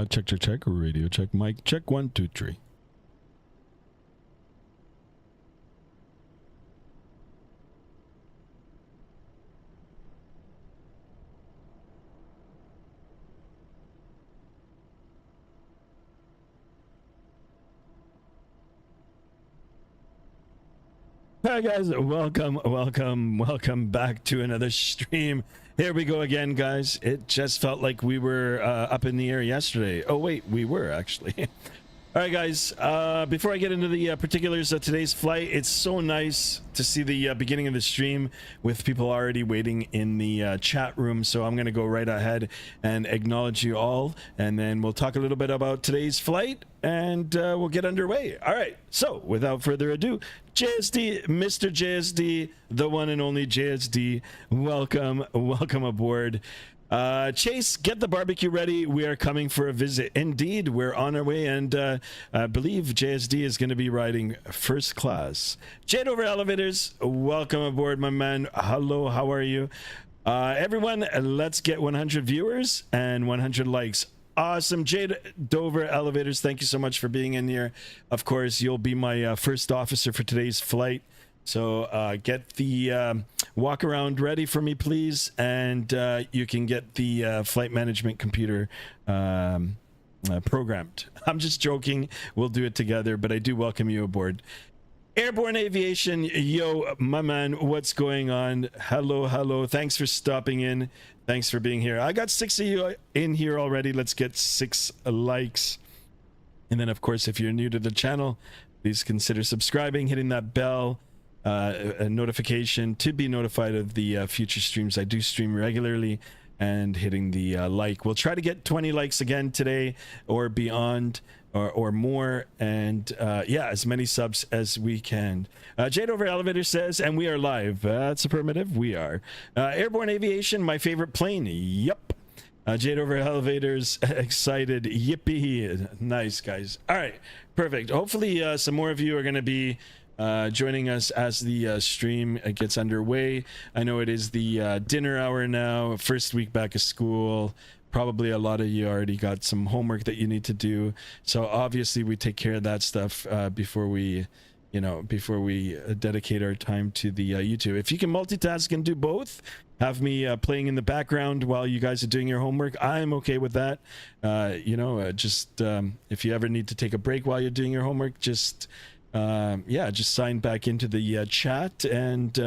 Check, check, check. Radio check. Mic check. 1, 2, 3. Hi guys, welcome back to another stream. Here we go again, guys. It just felt like we were up in the air yesterday. Oh wait, we were actually. All right, guys, before I get into the particulars of today's flight, it's so nice to see the beginning of the stream with people already waiting in the chat room. So I'm going to go right ahead and acknowledge you all, and then we'll talk a little bit about today's flight, and we'll get underway. All right, so without further ado, JSD, Mr. JSD, the one and only JSD, welcome aboard. Chase, get the barbecue ready. We are coming for a visit. Indeed, we're on our way, and I believe JSD is going to be riding first class. Jade over elevators, welcome aboard, my man. Hello, how are you? Everyone, let's get 100 viewers and 100 likes. Awesome. Jade Dover Elevators, thank you so much for being in here. Of course, you'll be my first officer for today's flight. So get the walk around ready for me, please, and you can get the flight management computer programmed. I'm just joking. We'll do it together, but I do welcome you aboard. Airborne Aviation, yo, my man, what's going on? Hello. Thanks for stopping in. Thanks for being here. I got 6 of you in here already. Let's get 6 likes. And then, of course, if you're new to the channel, please consider subscribing, hitting that bell. A notification to be notified of the future streams. I do stream regularly, and hitting the like. We'll try to get 20 likes again today or beyond, or more, and yeah, as many subs as we can. Jade over elevator says, and we are live. That's affirmative. We are. Airborne Aviation, my favorite plane. Yep. Jade over elevators, excited. Yippee. Nice, guys. All right, perfect. Hopefully some more of you are going to be joining us as the stream gets underway. I know it is the dinner hour now, first week back of school. Probably a lot of you already got some homework that you need to do, so obviously we take care of that stuff before we dedicate our time to the YouTube. If you can multitask and do both, have me playing in the background while you guys are doing your homework, I'm okay with that. Just if you ever need to take a break while you're doing your homework, just just sign back into the chat, and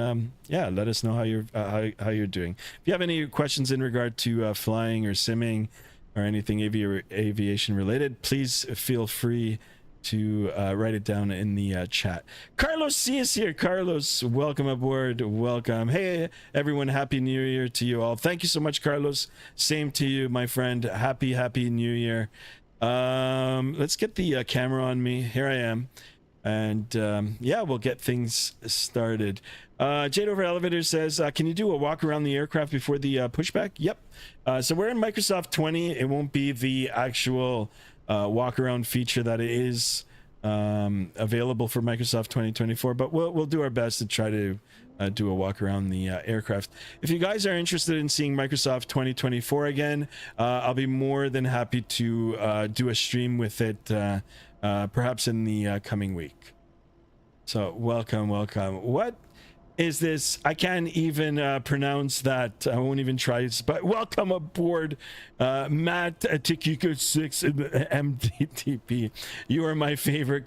let us know how you're doing. If you have any questions in regard to flying or simming or anything aviation related, please feel free to write it down in the chat. Carlos C is here. Carlos, welcome aboard. Welcome. Hey everyone, happy new year to you all. Thank you so much, Carlos. Same to you, my friend. Happy new year. Let's get the camera on me. Here I am. And we'll get things started. Jade over elevator says, can you do a walk around the aircraft before the pushback? Yep. So we're in Microsoft 20. It won't be the actual walk around feature that is available for Microsoft 2024, but we'll do our best to try to do a walk around the aircraft. If you guys are interested in seeing Microsoft 2024 again, I'll be more than happy to do a stream with it perhaps in the coming week. So welcome. What is this? I can't even pronounce that. I won't even try it, but welcome aboard, Matt Tikiko 6 in the MDTP. You are my favorite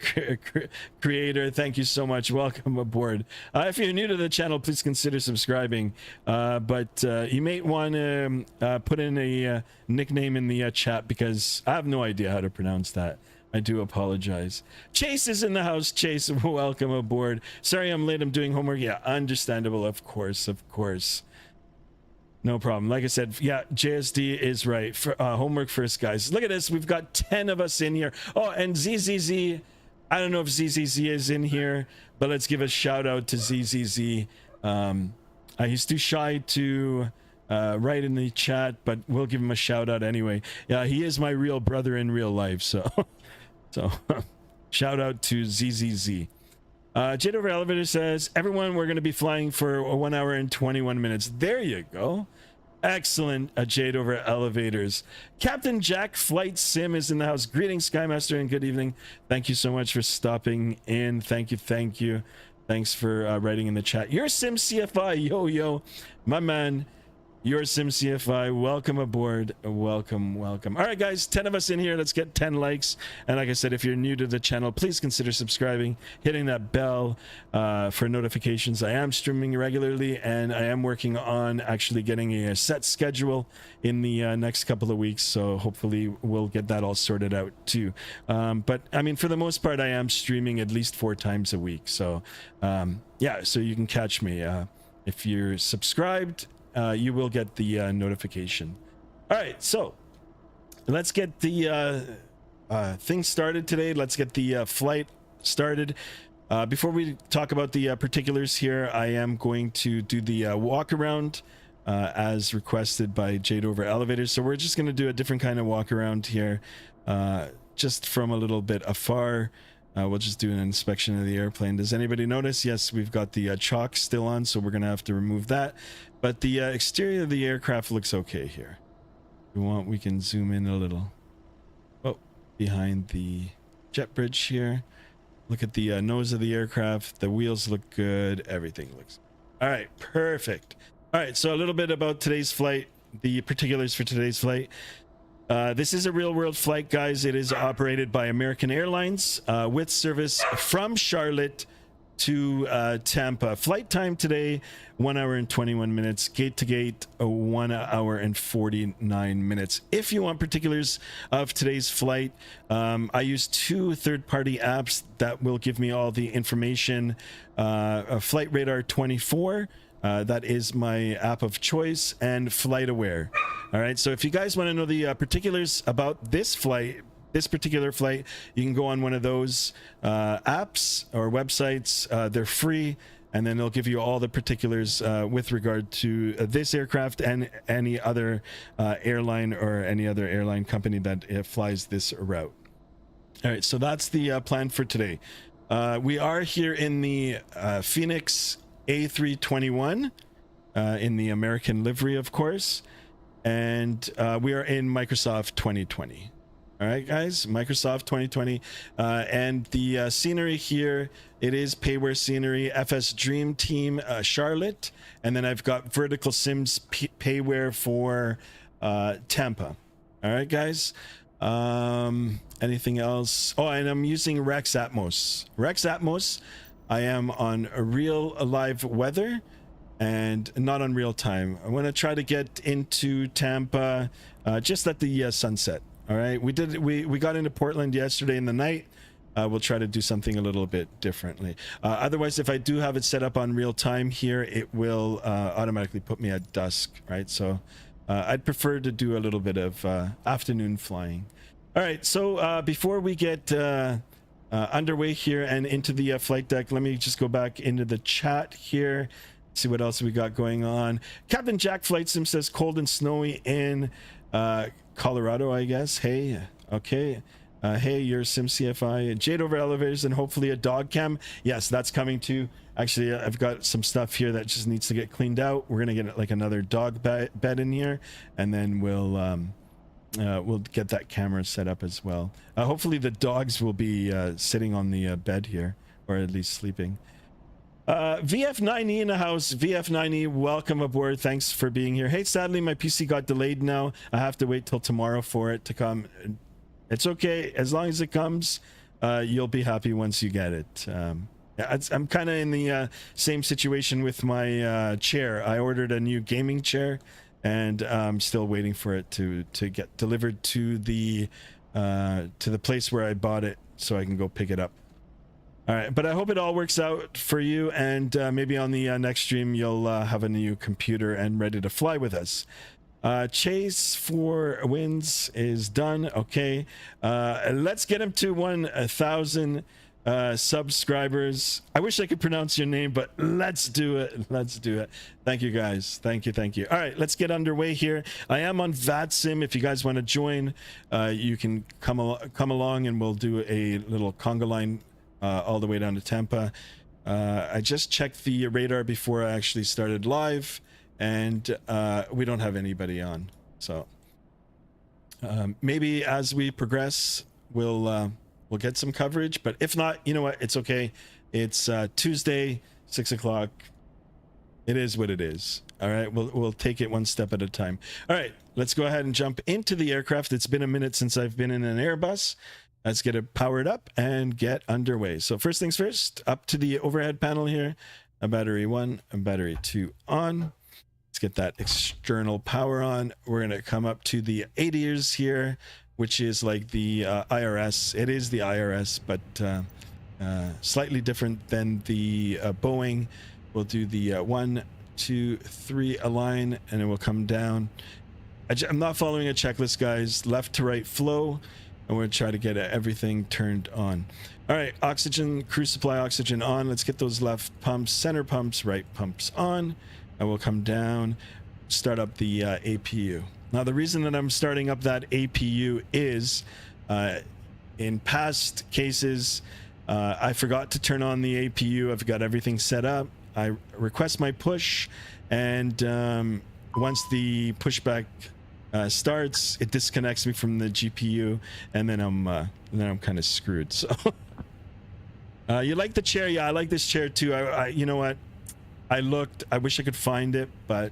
creator. Thank you so much. Welcome aboard. If you're new to the channel, please consider subscribing, but you may want to put in a nickname in the chat, because I have no idea how to pronounce that. I do apologize. Chase is in the house. Chase, welcome aboard. Sorry I'm late. I'm doing homework. Yeah, understandable. Of course. No problem. Like I said, yeah, JSD is right. For, homework first, guys. Look at this. We've got 10 of us in here. Oh, and ZZZ. I don't know if ZZZ is in here, but let's give a shout out to ZZZ. He's too shy to write in the chat, but we'll give him a shout out anyway. Yeah, he is my real brother in real life, so... So, shout out to ZZZ. Jade over elevator says, everyone, we're going to be flying for 1 hour and 21 minutes. There you go. Excellent, Jade over elevators. Captain Jack Flight Sim is in the house. Greetings, Skymaster, and good evening. Thank you so much for stopping in. Thank you, thank you. Thanks for writing in the chat. Your Sim CFI, yo, my man. Your Sim CFI, welcome aboard. Welcome. All right, guys, 10 of us in here. Let's get 10 likes. And like I said, if you're new to the channel, please consider subscribing, hitting that bell for notifications. I am streaming regularly, and I am working on actually getting a set schedule in the next couple of weeks. So hopefully we'll get that all sorted out too. But I mean, for the most part, I am streaming at least 4 times a week. So yeah, so you can catch me. If you're subscribed, you will get the notification. All right, so let's get the thing started today. Let's get the flight started. Before we talk about the particulars here, I am going to do the walk around as requested by Jade over elevators. So we're just going to do a different kind of walk around here, just from a little bit afar. We'll just do an inspection of the airplane. Does anybody notice? Yes, we've got the chalk still on, so we're going to have to remove that. But the exterior of the aircraft looks okay here. If we want, we can zoom in a little. Oh, behind the jet bridge here. Look at the nose of the aircraft. The wheels look good. Everything looks good. All right, perfect. All right, so a little bit about today's flight, the particulars for today's flight. This is a real-world flight, guys. It is operated by American Airlines with service from Charlotte to Tampa. Flight time today, 1 hour and 21 minutes. Gate to gate, 1 hour and 49 minutes. If you want particulars of today's flight, I use 2 third-party apps that will give me all the information. Flight Radar 24. That is my app of choice, and FlightAware. All right, so if you guys want to know the particulars about this flight, this particular flight, you can go on one of those apps or websites. They're free, and then they'll give you all the particulars with regard to this aircraft and any other airline or any other airline company that flies this route. All right, so that's the plan for today. We are here in the FENIX A321 in the American livery, of course, and we are in Microsoft 2020. All right, guys, Microsoft 2020, and the scenery here, it is payware scenery, FS Dream Team Charlotte, and then I've got Vertical Sims payware for Tampa. All right, guys. Anything else? Oh, and I'm using Rex Atmos. Rex Atmos. I am on a real live weather and not on real time. I want to try to get into Tampa just at the sunset. All right, we got into Portland yesterday in the night. We'll try to do something a little bit differently. Otherwise, if I do have it set up on real time here, it will automatically put me at dusk, right? So I'd prefer to do a little bit of afternoon flying. All right, so before we get underway here and into the flight deck, let me just go back into the chat here, see what else we got going on. Captain Jack Flight Sim says cold and snowy in Colorado, I guess. Hey, okay. Hey, you're Sim CFI. Jade over elevators and hopefully a dog cam. Yes, that's coming too. Actually, I've got some stuff here that just needs to get cleaned out. We're gonna get like another dog bed in here, and then we'll get that camera set up as well. Hopefully the dogs will be sitting on the bed here, or at least sleeping. VF9E in the house. VF9E, welcome aboard. Thanks for being here. Hey, sadly my PC got delayed now. I have to wait till tomorrow for it to come. It's okay, as long as it comes. You'll be happy once you get it. I'm kind of in the same situation with my chair. I ordered a new gaming chair, and I'm still waiting for it to get delivered to the place where I bought it, so I can go pick it up. All right, but I hope it all works out for you, and maybe on the next stream you'll have a new computer and ready to fly with us. Chase for wins is done. Okay, let's get him to 1,000 subscribers. I wish I could pronounce your name, but let's do it. Let's do it. Thank you, guys. Thank you. Thank you. All right, let's get underway here. I am on Vatsim. If you guys want to join, you can come along, and we'll do a little conga line all the way down to Tampa. I just checked the radar before I actually started live, and we don't have anybody on. So maybe as we progress, we'll get some coverage. But if not, you know what? It's okay. It's Tuesday, 6 o'clock. It is what it is. All right, we'll take it one step at a time. All right, let's go ahead and jump into the aircraft. It's been a minute since I've been in an Airbus. Let's get it powered up and get underway. So first things first, up to the overhead panel here. A battery 1 and battery 2 on. Let's get that external power on. We're going to come up to the ADIRS here, which is like the IRS. It is the IRS, but slightly different than the Boeing. We'll do the 1, 2, 3 align, and it will come down. I'm not following a checklist, guys. Left to right flow, and we're going to try to get everything turned on. All right, oxygen, crew supply oxygen on. Let's get those left pumps, center pumps, right pumps on, and we'll come down, start up the APU. Now, the reason that I'm starting up that APU is in past cases, I forgot to turn on the APU. I've got everything set up. I request my push, and once the pushback starts, it disconnects me from the GPU, and then I'm kind of screwed. So you like the chair? Yeah, I like this chair too. I you know what? I looked. I wish I could find it, but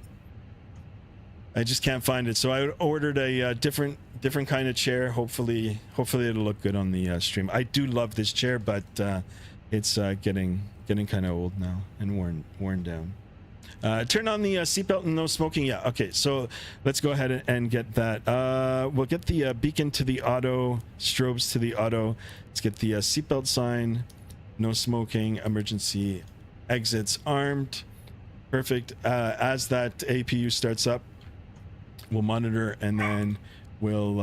I just can't find it. So I ordered a different kind of chair. Hopefully it'll look good on the stream. I do love this chair, but it's getting kind of old now and worn down. Turn on the seatbelt and no smoking. Yeah, okay, so let's go ahead and get that. We'll get the beacon to the auto, strobes to the auto. Let's get the seatbelt sign, no smoking, emergency exits armed. Perfect. As that APU starts up, we'll monitor, and then we'll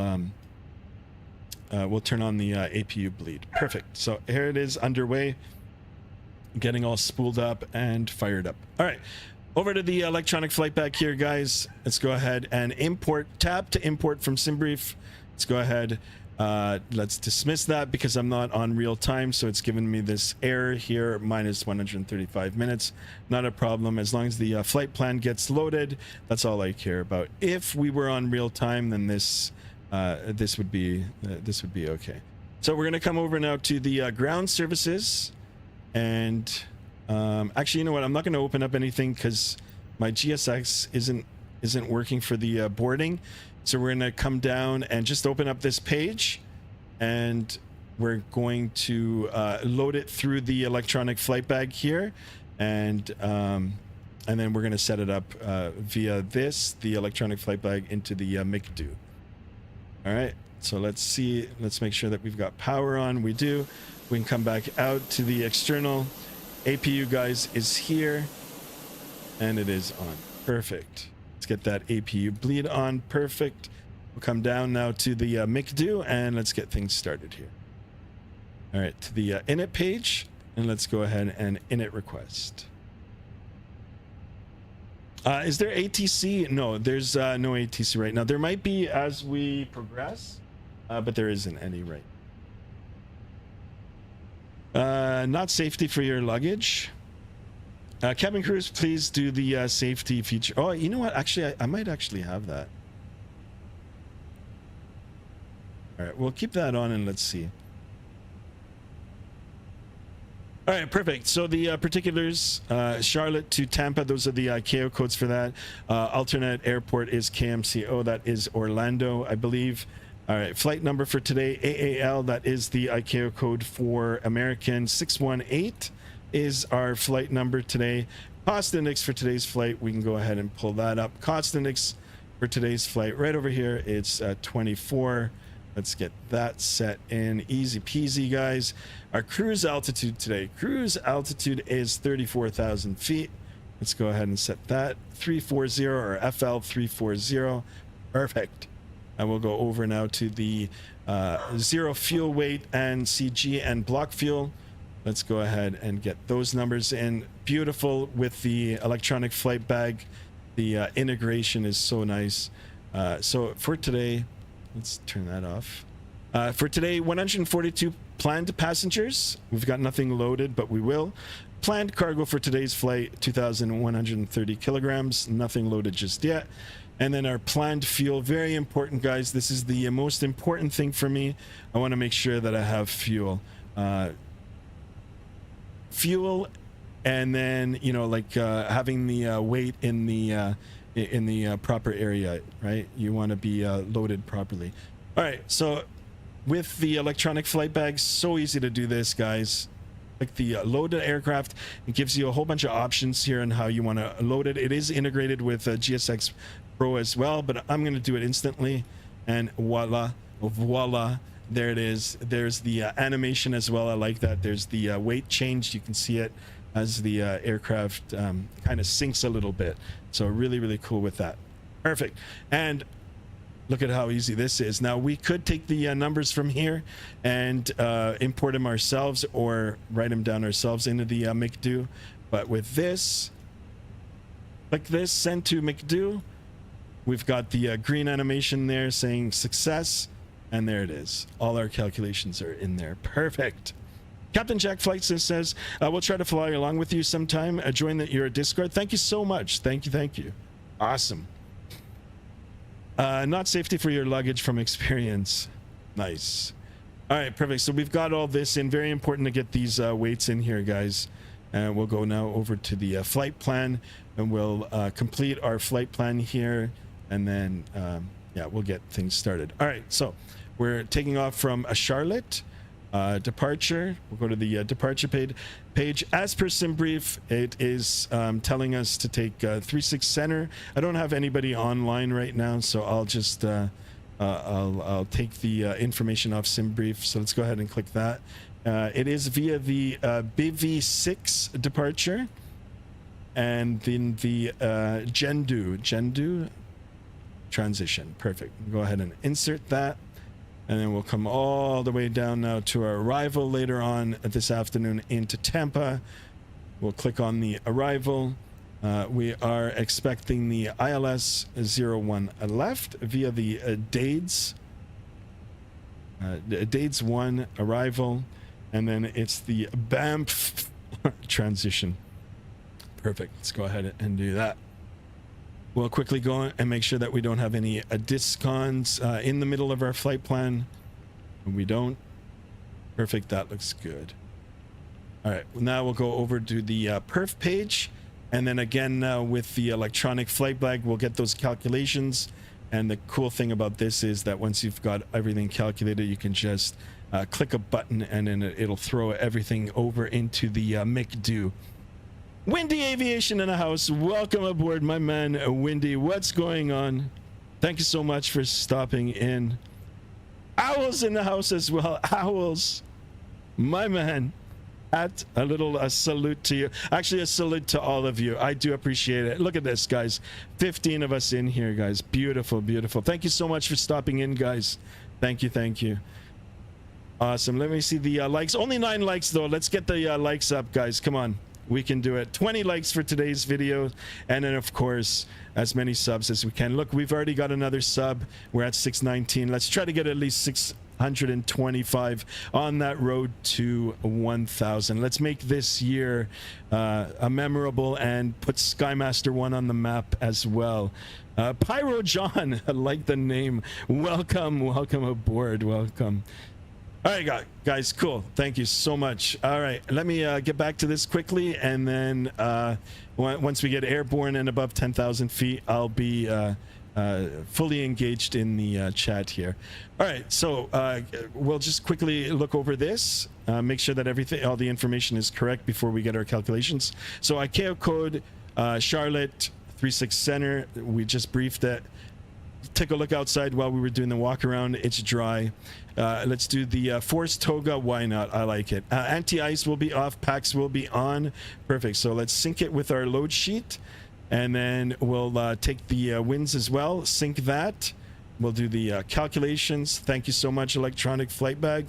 turn on the APU bleed. Perfect. So here it is underway, getting all spooled up and fired up. All right, over to the electronic flight bag here, guys. Let's go ahead and import, tap to import from SimBrief. Let's go ahead. Let's dismiss that because I'm not on real time, so it's giving me this error here, minus 135 minutes. Not a problem, as long as the flight plan gets loaded. That's all I care about. If we were on real time, then this would be okay. So we're gonna come over now to the ground services, and actually, you know what? I'm not gonna open up anything because my GSX isn't working for the boarding. So we're gonna come down and just open up this page, and we're going to load it through the electronic flight bag here, and then we're gonna set it up via the electronic flight bag into the MICDO. All right, so let's make sure that we've got power on. We do. We can come back out to the external. APU, guys, is here, and it is on. Perfect. Let's get that APU bleed on. Perfect. We'll come down now to the MICDO, and let's get things started here. All right, to the init page, and let's go ahead and init request. Is there ATC? No, there's no ATC right now. There might be as we progress, but there isn't any right now. Not safety for your luggage. Cabin crews, please do the safety feature. Oh, you know what? Actually, I might actually have that. All right, we'll keep that on, and let's see. All right, perfect. So the particulars, Charlotte to Tampa, those are the ICAO codes for that. Alternate airport is KMCO, that is Orlando, I believe. All right, flight number for today, AAL, that is the ICAO code for American. 618 is our flight number today. Cost index for today's flight, we can go ahead and pull that up. Cost index for today's flight right over here, it's 24. Let's get that set in. Easy peasy, guys. Our cruise altitude today. Cruise altitude is 34,000 feet. Let's go ahead and set that. 340 or FL 340. Perfect. I will go over now to the zero fuel weight and CG and block fuel. Let's go ahead and get those numbers in. Beautiful with the electronic flight bag. The integration is so nice. So for today, let's turn that off. For today, 142 planned passengers. We've got nothing loaded, but we will. planned cargo for today's flight, 2,130 kilograms, nothing loaded just yet. And then our planned fuel, very important, guys. This is the most important thing for me. I want to make sure that I have fuel. Fuel, and then, you know, like having the weight in the proper area, right? You want to be loaded properly. All right, so with the electronic flight bags, so easy to do this, guys. Like the loaded aircraft, it gives you a whole bunch of options here on how you want to load it. It is integrated with GSX Pro as well, but I'm going to do it instantly, and voila, there it is. There's the animation as well. I like that. There's the weight change. You can see it as the aircraft kind of sinks a little bit. So really cool with that. Perfect. And look at how easy this is. Now we could take the numbers from here and import them ourselves, or write them down ourselves into the McDo. But with this, like this, send to McDo, we've got the green animation there saying success, and there it is. All our calculations are in there. Perfect. Captain Jack Flights says, we'll try to fly along with you sometime. Join your Discord. Thank you so much. Thank you. Awesome. Not safety for your luggage from experience. Nice. All right, perfect. So we've got all this in. Very important to get these weights in here, guys. And we'll go now over to the flight plan, and we'll complete our flight plan here, and then yeah, we'll get things started. All right, so we're taking off from Charlotte. Departure, we'll go to the departure page. As per SimBrief, it is telling us to take 36 center. I don't have anybody online right now, so I'll just I'll take the information off SimBrief. So let's go ahead and click that. It is via the BV6 departure, and then the Gendu transition. Perfect. Go ahead and insert that. And then we'll come all the way down now to our arrival later on this afternoon into Tampa. We'll click on the arrival. We are expecting the ILS 01 left via the DADES. DADES 1 arrival. And then it's the BAMF transition. Perfect. Let's go ahead and do that. We'll quickly go and make sure that we don't have any discons in the middle of our flight plan. We don't. Perfect. That looks good. All right. Now we'll go over to the perf page. And then again, with the electronic flight bag, we'll get those calculations. And the cool thing about this is that once you've got everything calculated, you can just click a button, and then it'll throw everything over into the McDo. Windy Aviation in the house. Welcome aboard, my man, Windy. What's going on? Thank you so much for stopping in. Owls in the house as well. Owls, my man. At a little salute to you. Actually, a salute to all of you. I do appreciate it. Look at this, guys. 15 of us in here, guys. Beautiful. Thank you so much for stopping in, guys. Thank you. Awesome. Let me see the likes. Only 9 likes, though. Let's get the likes up, guys. Come on. We can do it. 20 likes for today's video, and then of course as many subs as we can. Look, we've already got another sub. We're at 619. Let's try to get at least 625 on that road to 1,000. Let's make this year a memorable, and put Skymaster 1 on the map as well. Pyro John, I like the name. Welcome aboard. Welcome. All right, guys, cool. Thank you so much. All right, let me get back to this quickly, and then once we get airborne and above 10,000 feet, I'll be fully engaged in the chat here. All right, so we'll just quickly look over this, make sure that all the information is correct before we get our calculations. So ICAO code, Charlotte 36 center. We just briefed that. Take a look outside while we were doing the walk around. It's dry. Let's do the forced toga. Why not? I like it. Anti-ice will be off. Packs will be on. Perfect. So let's sync it with our load sheet, and then we'll take the winds as well. Sync that. We'll do the calculations. Thank you so much, electronic flight bag.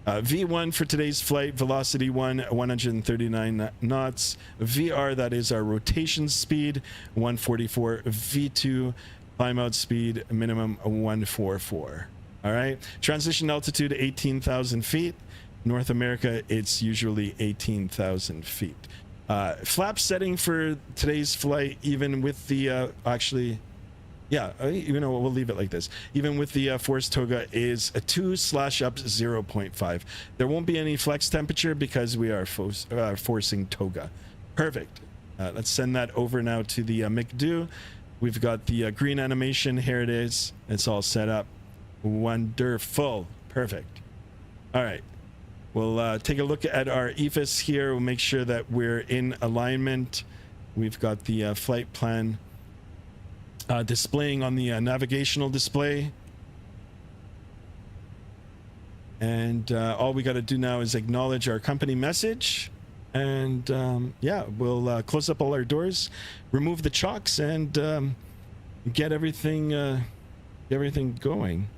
V1 for today's flight, velocity 139 knots. VR, that is our rotation speed, 144. V2, climb out speed minimum 144. All right, transition altitude 18,000 feet. North America, it's usually 18,000 feet. Flap setting for today's flight, even with the actually, yeah, you know, we'll leave it like this. Even with the force toga is a 2/up 0.5. There won't be any flex temperature because we are forcing toga. Perfect. Let's send that over now to the McDo. We've got the green animation. Here it is. It's all set up. Wonderful. Perfect. All right. We'll take a look at our EFIS here. We'll make sure that we're in alignment. We've got the flight plan displaying on the navigational display. And all we got to do now is acknowledge our company message. And yeah, we'll close up all our doors, remove the chocks, and get everything going.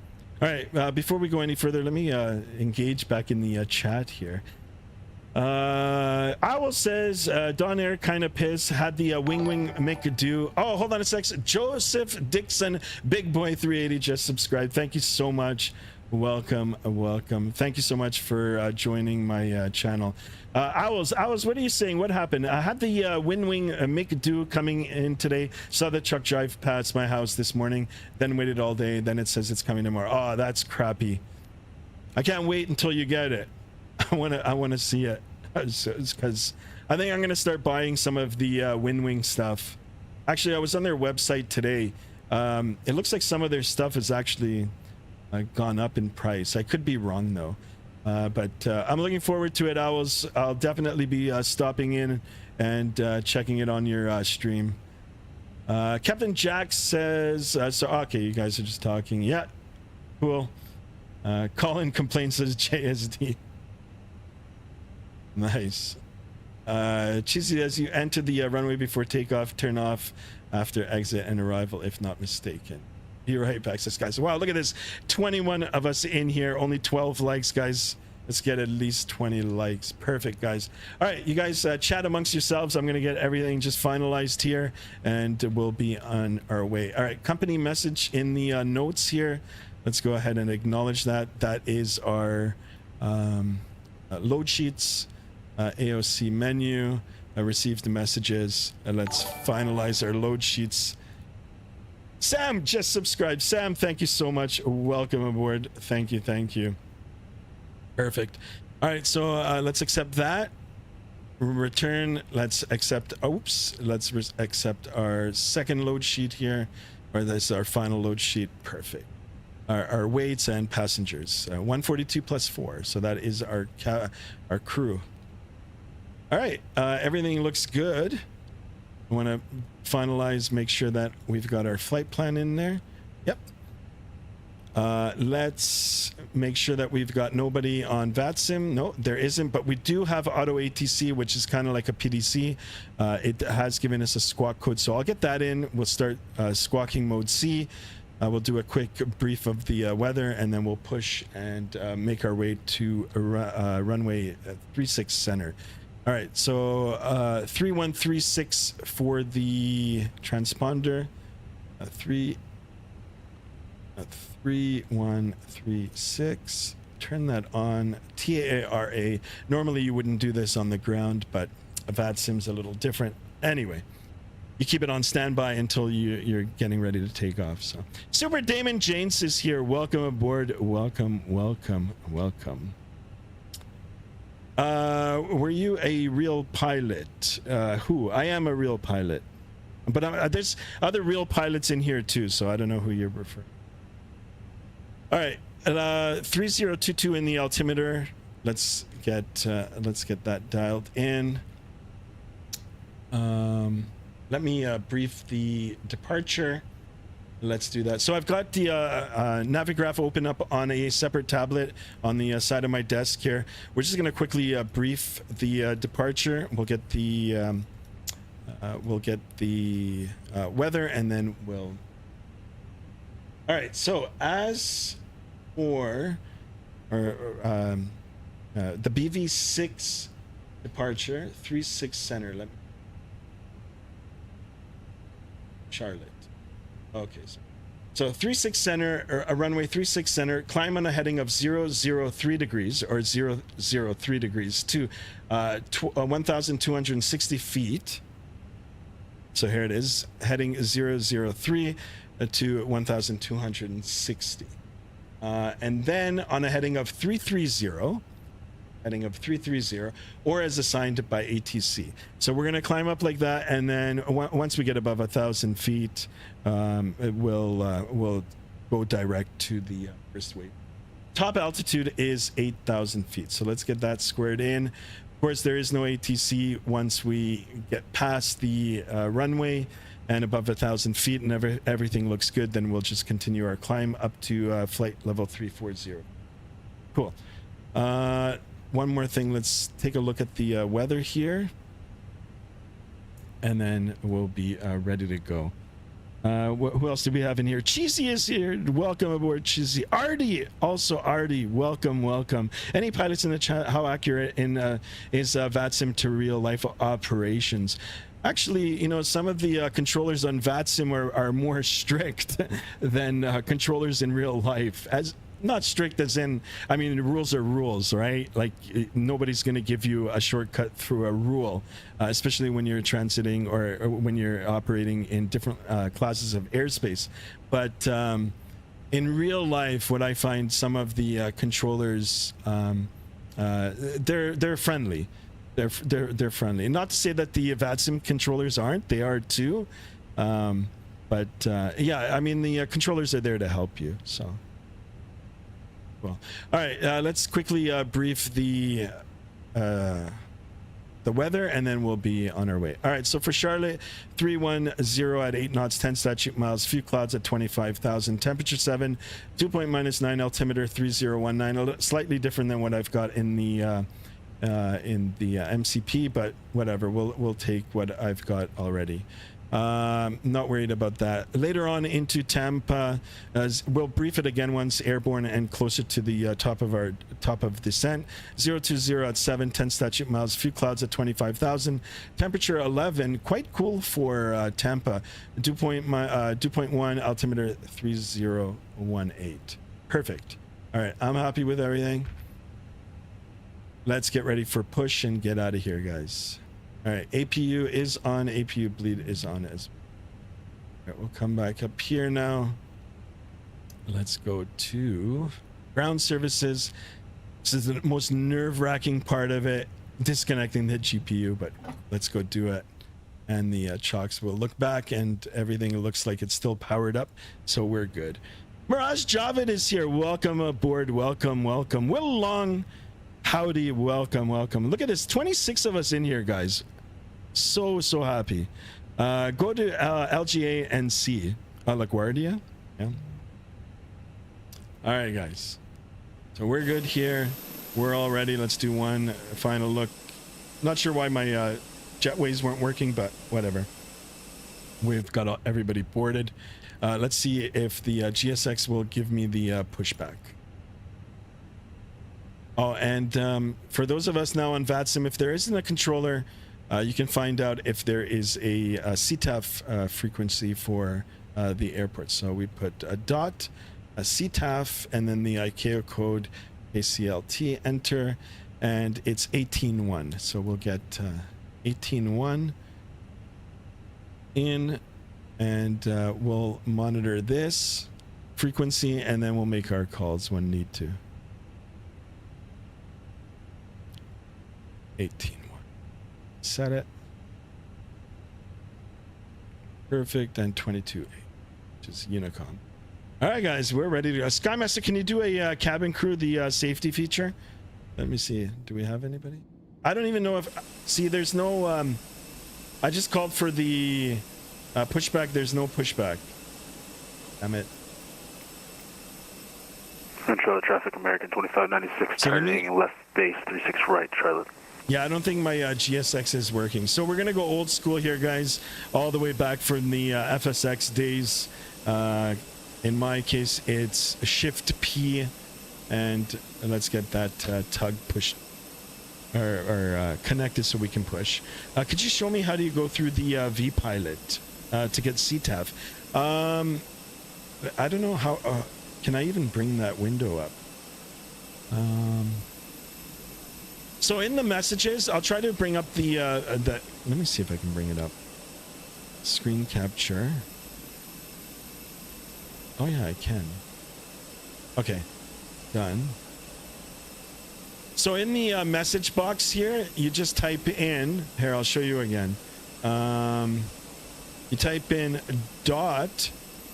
All right, before we go any further, let me engage back in the chat here. Owl says, Don Air kind of pissed, had the wing McDo. Oh, hold on a sec. Joseph Dixon, Big Boy 380 just subscribed. Thank you so much. Welcome. Thank you so much for joining my channel. Owls, what are you saying? What happened? I had the wing McDo coming in today. Saw the truck drive past my house this morning. Then waited all day. Then it says it's coming tomorrow. Oh, that's crappy. I can't wait until you get it. I wanna see it, because I think I'm gonna start buying some of the wing stuff. Actually, I was on their website today. It looks like some of their stuff is actually gone up in price. I could be wrong though, but I'm looking forward to it. I'll definitely be stopping in and checking it on your stream. Captain Jack says, so okay, you guys are just talking. Yeah, cool. Colin complains as JSD. Nice. Cheesy, as you enter the runway before takeoff, turn off after exit and arrival, if not mistaken. You're right, access guys. Wow, look at this. 21 of us in here, only 12 likes, guys. Let's get at least 20 likes. Perfect, guys. All right, you guys chat amongst yourselves. I'm gonna get everything just finalized here, and we'll be on our way. All right, company message in the notes here. Let's go ahead and acknowledge that. That is our load sheets, AOC menu. Received the messages. Let's finalize our load sheets. Sam just subscribed. Sam, thank you so much. Welcome aboard. Thank you. Perfect. All right, so let's accept that. Return. Let's accept. Oops. Let's accept our second load sheet here, or this is our final load sheet. Perfect. Our weights and passengers. 142 plus 4. So that is our crew. All right. Everything looks good. I want to finalize, make sure that we've got our flight plan in there. Yep. Let's make sure that we've got nobody on Vatsim. No, there isn't, but we do have auto ATC, which is kind of like a PDC. It has given us a squawk code, so I'll get that in. We'll start squawking mode C. We'll do a quick brief of the weather, and then we'll push and make our way to runway 36 center. All right, so 3136 for the transponder. 3136. Turn that on. TARA. Normally you wouldn't do this on the ground, but Vatsim's a little different. Anyway, you keep it on standby until you're getting ready to take off. So, Super Damon James is here. Welcome aboard. Welcome. Were you a real pilot? Who? I am a real pilot, but there's other real pilots in here too, so I don't know who you're referring. All right, 3022 in the altimeter. Let's get that dialed in. Let me brief the departure. Let's do that. So I've got the Navigraph open up on a separate tablet on the side of my desk here. We're just going to quickly brief the departure. We'll get the weather, and then we'll. All right. So as for the BV6 departure, 36 center. Let me. Charlotte. Okay, so So 36 center, or a runway 36 center, climb on a heading of 003 degrees or 003 degrees to 1,260 feet. So here it is, heading 003 to 1,260. And then on a heading of 330, or as assigned by ATC. So we're going to climb up like that, and then once we get above 1,000 feet, we'll go direct to the first wave. Top altitude is 8,000 feet. So let's get that squared in. Of course, there is no ATC once we get past the runway and above 1,000 feet, and everything looks good. Then we'll just continue our climb up to flight level 340. Cool. One more thing, let's take a look at the weather here, and then we'll be ready to go. Who else do we have in here? Cheesy is here. Welcome aboard, Cheesy. Artie, also Artie, welcome. Any pilots in the chat, how accurate is Vatsim to real life operations? Actually, you know, some of the controllers on Vatsim are more strict than controllers in real life. Not strict as in, I mean, rules are rules, right? Like nobody's going to give you a shortcut through a rule, especially when you're transiting or when you're operating in different classes of airspace. But in real life, what I find, some of the controllers, they're friendly. They're friendly. Not to say that the Vatsim controllers aren't; they are too. But yeah, I mean, the controllers are there to help you. So. Well, all right, let's quickly brief the weather, and then we'll be on our way. All right, so for Charlotte, 310 at 8 knots, 10 statute miles, few clouds at 25,000, temperature 7, dew point -9, altimeter 3019, slightly different than what I've got in the MCP, but whatever, we'll take what I've got already. Not worried about that. Later on into Tampa, we'll brief it again once airborne and closer to the top of descent. 020 at 7, 10 statute miles, few clouds at 25,000, temperature 11, quite cool for Tampa. Dew point 1, altimeter 3018. Perfect. All right, I'm happy with everything. Let's get ready for push and get out of here, guys. All right, APU is on. APU bleed is on as well. All right, we'll come back up here now. Let's go to ground services. This is the most nerve-wracking part of it, disconnecting the GPU, but let's go do it. And the chocks will look back, and everything looks like it's still powered up, so we're good. Mirage Javid is here. Welcome aboard. Welcome. Will Long, howdy. Welcome. Look at this, 26 of us in here, guys. So happy. Go to LGA and C. LaGuardia. Yeah. All right, guys. So we're good here. We're all ready. Let's do one final look. Not sure why my jetways weren't working, but whatever. We've got everybody boarded. Let's see if the GSX will give me the pushback. Oh, and for those of us now on Vatsim, if there isn't a controller, you can find out if there is a CTAF frequency for the airport. So we put a dot, a CTAF, and then the ICAO code, KCLT, enter, and it's 18.1. So we'll get 18.1 in, and we'll monitor this frequency, and then we'll make our calls when need to. 18.1. Set it. Perfect. And 22.8, which is Unicom. All right, guys, we're ready to go. Skymaster, can you do a cabin crew, the safety feature? Let me see. Do we have anybody? I don't even know if... See, there's no... I just called for the pushback. There's no pushback. Damn it. Charlotte traffic, American 2596, turning left base 36 right, Charlotte. Yeah, I don't think my GSX is working. So we're going to go old school here, guys, all the way back from the FSX days. In my case, it's Shift P, and let's get that tug pushed or connected so we can push. Could you show me how do you go through the V pilot to get CTAF? I don't know how, can I even bring that window up? So in the messages, I'll try to bring up the, let me see if I can bring it up. Screen capture. Oh yeah, I can. Okay, done. So in the message box here, you just type in, here, I'll show you again. You type in dot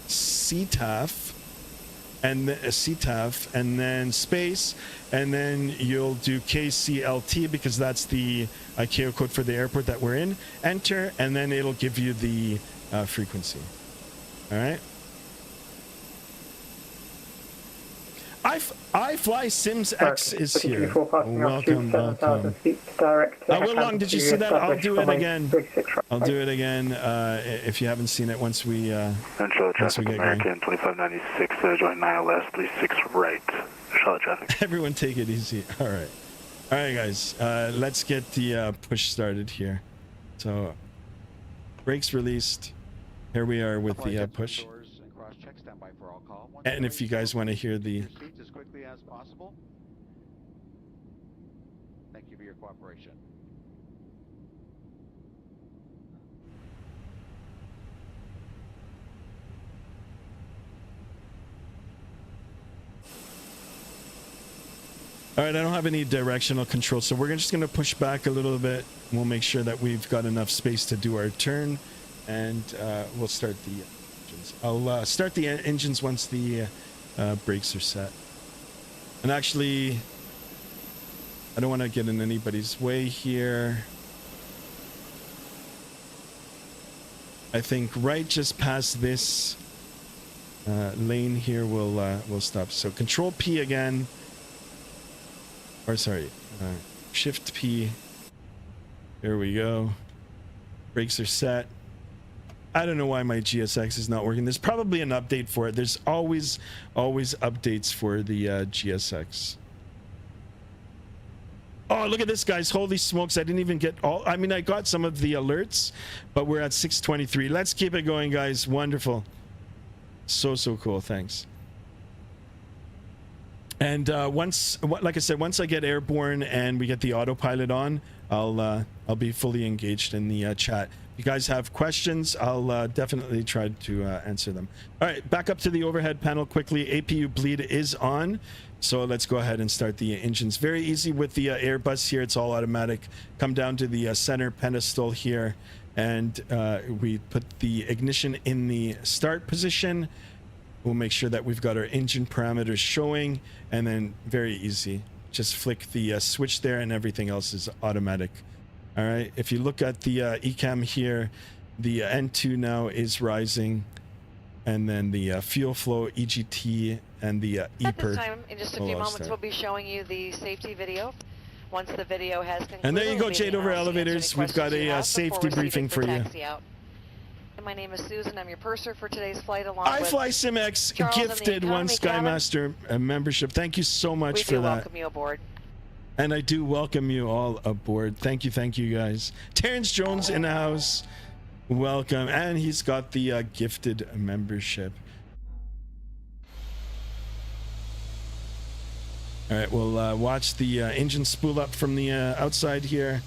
CTAF and CTAF and then space, and then you'll do KCLT because that's the ICAO code for the airport that we're in. Enter, and then it'll give you the frequency. All right. I Fly Sims X is here. Welcome, welcome. Will Long, did you see that? I'll do it again. I'll do it again if you haven't seen it once we get American going. 2596, joint 9LS 36 right. Charlotte traffic. Everyone take it easy. All right. All right, guys. Let's get the push started here. So, brakes released. Here we are with the push. And if you guys want to hear the... as quickly as possible. Thank you for your cooperation. All right, I don't have any directional control, so we're just going to push back a little bit. We'll make sure that we've got enough space to do our turn, and we'll start the engines. I'll start the engines once the brakes are set. And actually, I don't want to get in anybody's way here. I think right just past this lane here we'll stop. So Control P again, or sorry, Shift P. There we go. Brakes are set. I don't know why my GSX is not working. There's probably an update for it. There's always updates for the GSX. Oh, look at this, guys. Holy smokes. I didn't even get all... I mean, I got some of the alerts, but we're at 623. Let's keep it going, guys. Wonderful. So cool. Thanks. And like I said, once I get airborne and we get the autopilot on, I'll be fully engaged in the chat. If you guys have questions, I'll definitely try to answer them. All right, back up to the overhead panel quickly. APU bleed is on, so let's go ahead and start the engines. Very easy with the Airbus here. It's all automatic. Come down to the center pedestal here, and we put the ignition in the start position. We'll make sure that we've got our engine parameters showing, and then very easy. Just flick the switch there, and everything else is automatic. All right, if you look at the ECAM here, the N2 now is rising, and then the fuel flow, EGT, and the EPER. At this time, in just a few moments, we'll be showing you the safety video. Once the video has concluded, and there you go, Jade over elevators. We've got a safety briefing for you. My name is Susan. I'm your purser for today's flight. Along I with Fly SimX Charles gifted one Skymaster membership. Thank you so much for that. We do welcome you aboard. And I do welcome you all aboard. Thank you guys. Terrence Jones in the house. Welcome. And he's got the gifted membership. All right, we'll watch the engine spool up from the outside here.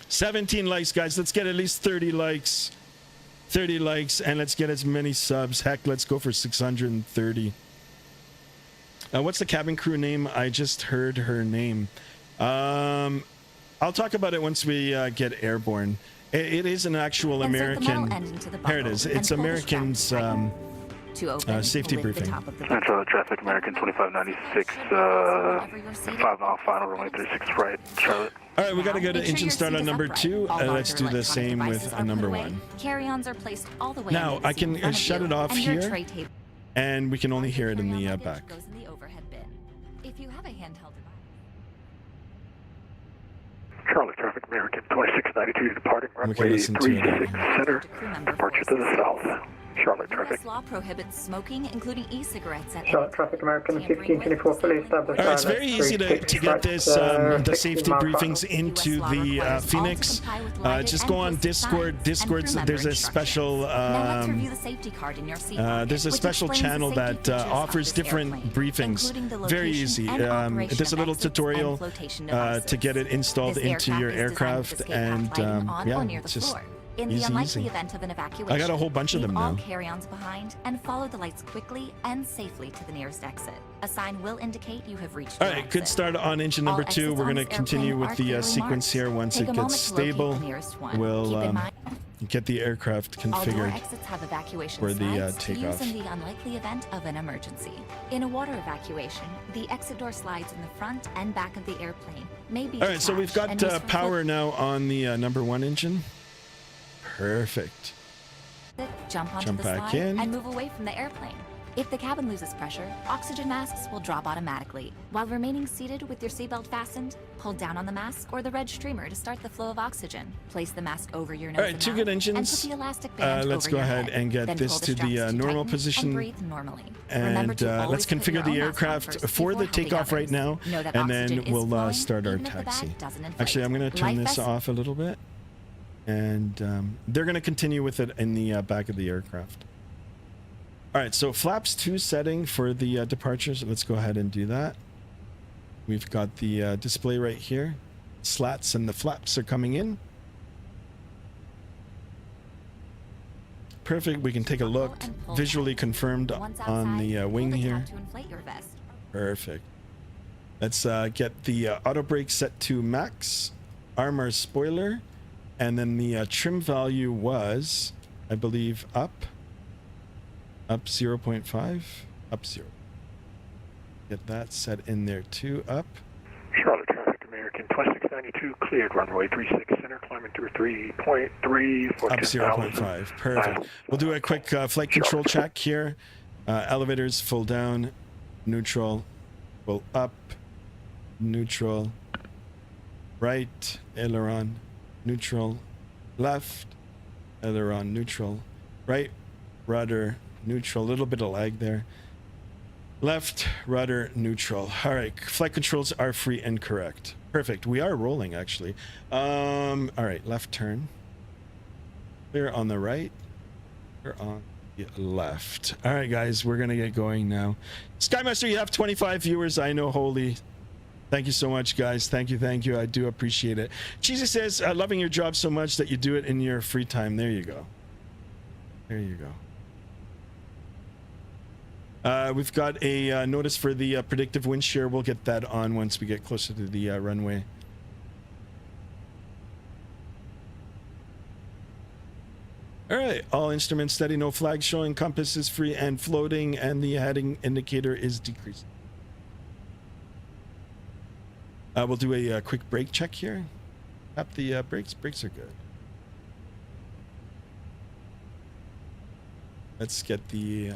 $17 likes, guys. Let's get at least 30 likes. 30 likes, and let's get as many subs. Heck, let's go for 630. What's the cabin crew name? I just heard her name. I'll talk about it once we get airborne. It is an actual American. Here it is. It's American's safety briefing. Central traffic, American 2596, 5 mile final, runway 36 right, Charlotte. All right, we got to go to engine start on number 2. Let's do the same with number 1. Carry-ons are placed all the way now I can shut it off here, and we can only hear it in the back. If you have a handheld device. Charlotte traffic, American 2692 departing runway 36 center, departure to the south. Charlotte traffic. U.S. law prohibits smoking, including e-cigarettes at Charlotte traffic American 1524, fully established. All right, it's very easy to get this the safety briefings into the FENIX. Just go on Discord. There's a special there's a special channel that offers different briefings. Very easy. There's a little tutorial to get it installed into your aircraft, and yeah, it's just in the unlikely event of an evacuation, I got a whole bunch of them leave all now. carry-ons behind and follow the lights quickly and safely to the nearest exit. A sign will indicate you have reached All your right, exit. good start on engine number All 2. exits We're on going to this continue airplane with are the clearly sequence marked. here. Once Take it a gets moment to locate stable, the nearest one. we'll Keep in mind, get the aircraft all door configured. exits have evacuation for the, slides to takeoff. use in the unlikely event of an emergency. In a water evacuation, the exit door slides in the front and back of the airplane may be All right, so we've detached got and used for power now on the number 1 engine. Perfect. jump onto Jump the back slide in. and move away from the airplane. If the cabin loses pressure, oxygen masks will drop automatically. While remaining seated with your seatbelt fastened, hold down on the mask or the red streamer to start the flow of oxygen. Place the mask over your nose All right, and 2 mouth, good and engines. put the elastic band Let's over go your ahead head. and get Then this pull to the straps normal tighten position. and breathe normally. Remember And to let's always put your configure the own mask on aircraft first for before the helping takeoff right others. now, Know that and then oxygen is we'll flowing, start our even if the bag taxi. doesn't inflate. Actually, I'm going to turn Life this vest- off a little bit, and they're going to continue with it in the back of the aircraft. All right, so flaps 2 setting for the departures. Let's go ahead and do that. We've got the display right here. Slats and the flaps are coming in. Perfect. We can take a look. Visually confirmed Once on the outside, wing pull the here. tab to inflate your vest. Perfect. Let's get the auto brake set to max. Armor spoiler. And then the trim value was, I believe, up 0.5, up 0. Get that set in there too, up. Charlotte traffic American 2692 cleared runway 36 center climbing through 3.3 for Up 10,000. 0.5. Perfect. We'll do a quick flight control check here. Elevators full down, neutral, full up, neutral, right, aileron, neutral, left, aileron, neutral, right, rudder, neutral, a little bit of lag there. Left, rudder, neutral. All right, flight controls are free and correct. Perfect. We are rolling, actually. All right, left turn. Clear on the right. Clear on the left. All right, guys, we're going to get going now. Skymaster, you have 25 viewers. I know, holy. Thank you so much, guys. Thank you, thank you. I do appreciate it. Cheesy says, loving your job so much that you do it in your free time. There you go. There you go. We've got a notice for the predictive wind shear. We'll get that on once we get closer to the runway. All right, all instruments steady, no flag showing, compass is free and floating, and the heading indicator is decreasing. We'll do a quick brake check here. Tap the brakes. Brakes are good. Let's get the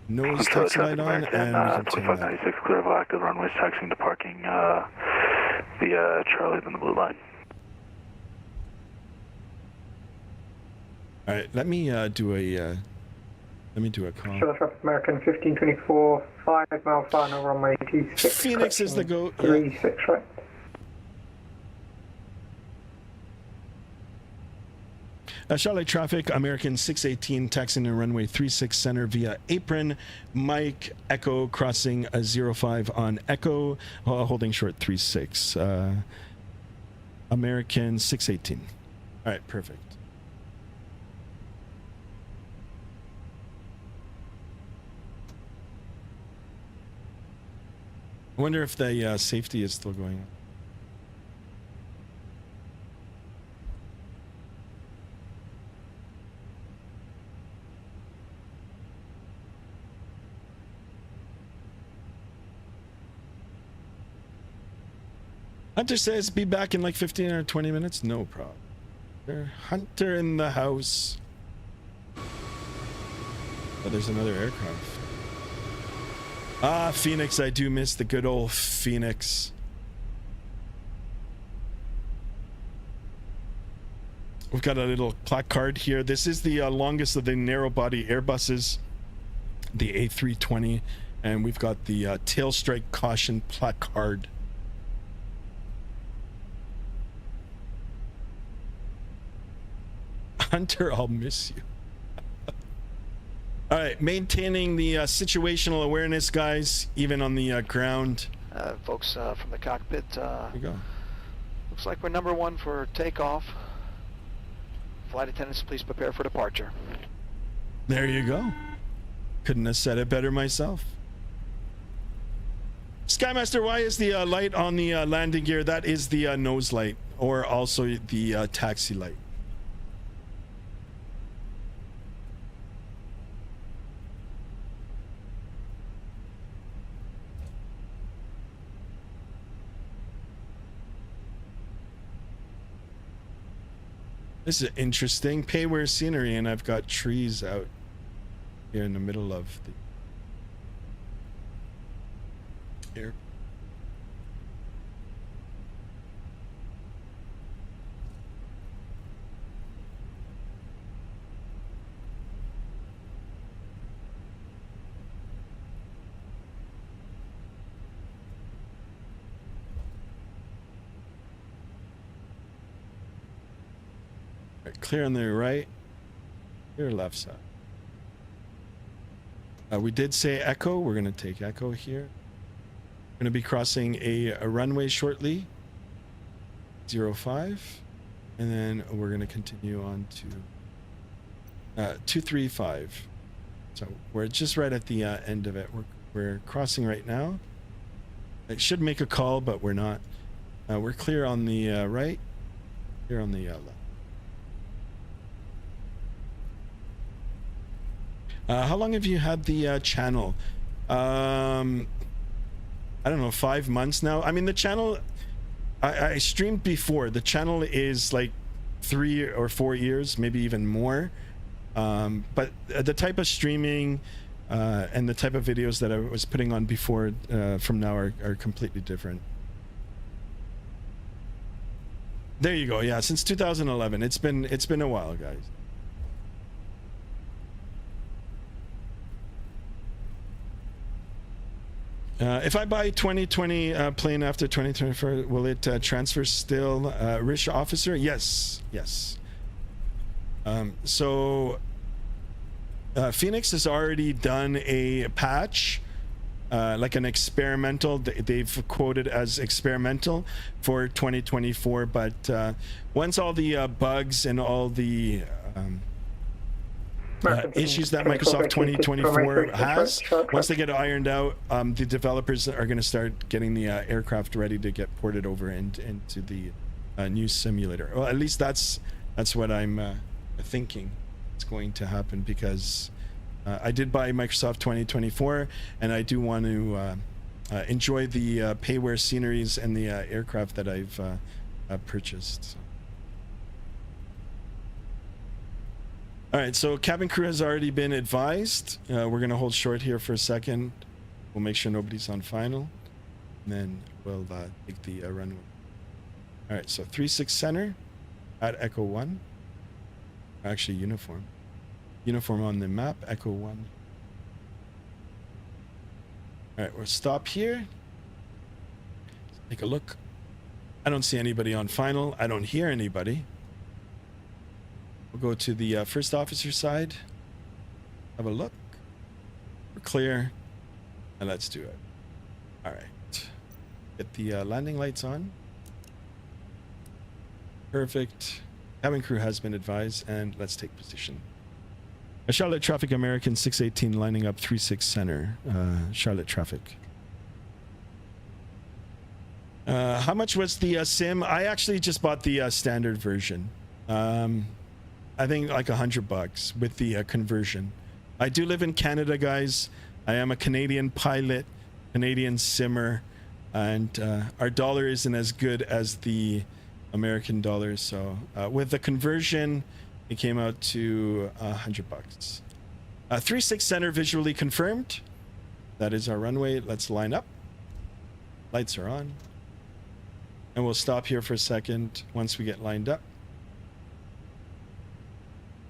nose taxi light on, and we can turn that. 2596 clear of active runways taxiing to parking via Charlie on the blue line. All right, let me do a call. Charlotte traffic American 1524, 5 mile final runway 26. Phoenix is the go. Yeah. 36 right. Charlotte traffic, American 618, taxiing to runway 36 center via apron. Mike, Echo, crossing a 05 on Echo, holding short 36. American 618. All right, perfect. I wonder if the safety is still going on. Hunter says, be back in like 15 or 20 minutes. No problem. Hunter in the house. Oh, there's another aircraft. Ah, Phoenix. I do miss the good old Phoenix. We've got a little placard here. This is the longest of the narrow body Airbuses, the A320, and we've got the tail strike caution placard. Hunter, I'll miss you. All right, maintaining the situational awareness, guys, even on the ground. Folks from the cockpit, There you go. looks like we're number 1 for takeoff. Flight attendants, please prepare for departure. There you go. Couldn't have said it better myself. Skymaster, why is the light on the landing gear? That is the nose light, or also the taxi light. This is interesting. Payware scenery, and I've got trees out here in the middle of the air. Clear on the right, clear left side. We did say echo. We're going to take echo here. We're going to be crossing a runway shortly, 05, and then we're going to continue on to 235. So we're just right at the end of it. We're crossing right now. It should make a call, but we're not. We're clear on the right, clear on the left. How long have you had the channel? I don't know, 5 months now. I mean, the channel, I streamed before. The channel is like 3 or 4 years, maybe even more. But the type of streaming and the type of videos that I was putting on before from now are completely different. There you go. Yeah, since 2011. It's been a while, guys. If I buy 2020 plane after 2024, will it transfer still rich officer? Yes. So FENIX has already done a patch, like an experimental. They've quoted as experimental for 2024, but once all the bugs and all the issues that Microsoft 2024 has, once they get ironed out, the developers are going to start getting the aircraft ready to get ported over into the new simulator. Well, at least that's what I'm thinking is going to happen, because I did buy Microsoft 2024, and I do want to enjoy the payware sceneries and the aircraft that I've purchased. So. All right, so cabin crew has already been advised. We're going to hold short here for a second. We'll make sure nobody's on final, and then we'll take the runway. All right, so 36 center at Echo 1. Actually, uniform. Uniform on the map, Echo 1. All right, we'll stop here. Take a look. I don't see anybody on final. I don't hear anybody. We'll go to the first officer side. Have a look. We're clear. And let's do it. All right. Get the landing lights on. Perfect. Cabin crew has been advised, and let's take position. Charlotte traffic, American 618 lining up 36 center. Charlotte traffic. How much was the sim? I actually just bought the standard version. I think like $100 with the conversion. I do live in Canada, guys. I am a Canadian pilot, Canadian simmer, and our dollar isn't as good as the American dollar. So with the conversion, it came out to $100. 36 center visually confirmed. That is our runway. Let's line up. Lights are on. And we'll stop here for a second once we get lined up.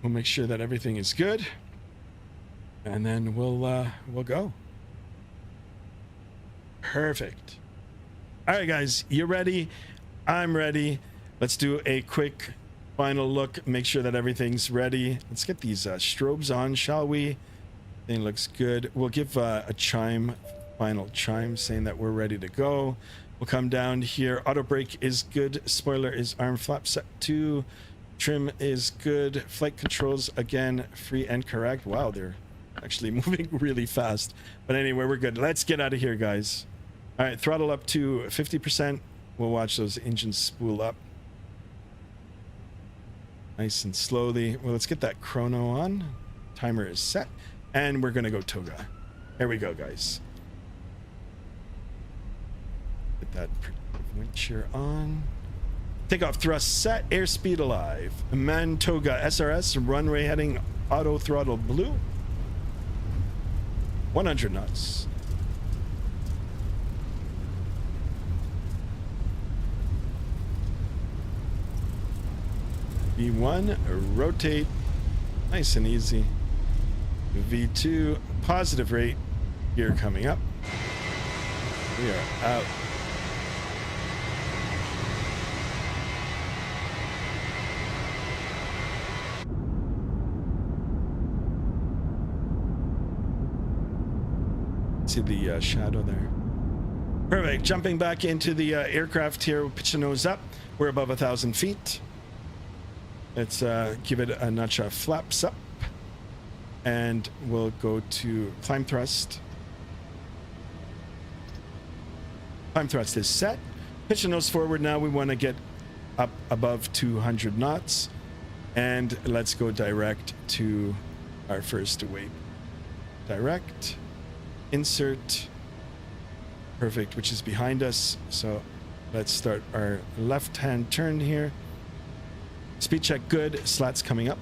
We'll make sure that everything is good, and then we'll go. Perfect. All right, guys, you ready? I'm ready. Let's do a quick final look. Make sure that everything's ready. Let's get these strobes on, shall we? Thing looks good. We'll give a chime, final chime, saying that we're ready to go. We'll come down here. Auto brake is good. Spoiler is arm flap set to. Trim is good. Flight controls, again, free and correct. Wow, they're actually moving really fast. But anyway, we're good. Let's get out of here, guys. All right, throttle up to 50%. We'll watch those engines spool up. Nice and slowly. Well, let's get that chrono on. Timer is set. And we're going to go toga. There we go, guys. Get that winch here on. Takeoff thrust set. Airspeed alive. Mantoga SRS. Runway heading auto throttle blue. 100 knots. V1, rotate, nice and easy. V2, positive rate, gear coming up. We are out. See the shadow there. Perfect, jumping back into the aircraft here, we'll pitch the nose up. We're above 1,000 feet. Let's give it a notch of flaps up, and we'll go to climb thrust. Climb thrust is set. Pitch the nose forward now. We want to get up above 200 knots, and let's go direct to our first waypoint. Direct, insert, perfect, which is behind us. So let's start our left-hand turn here. Speed check good, slats coming up.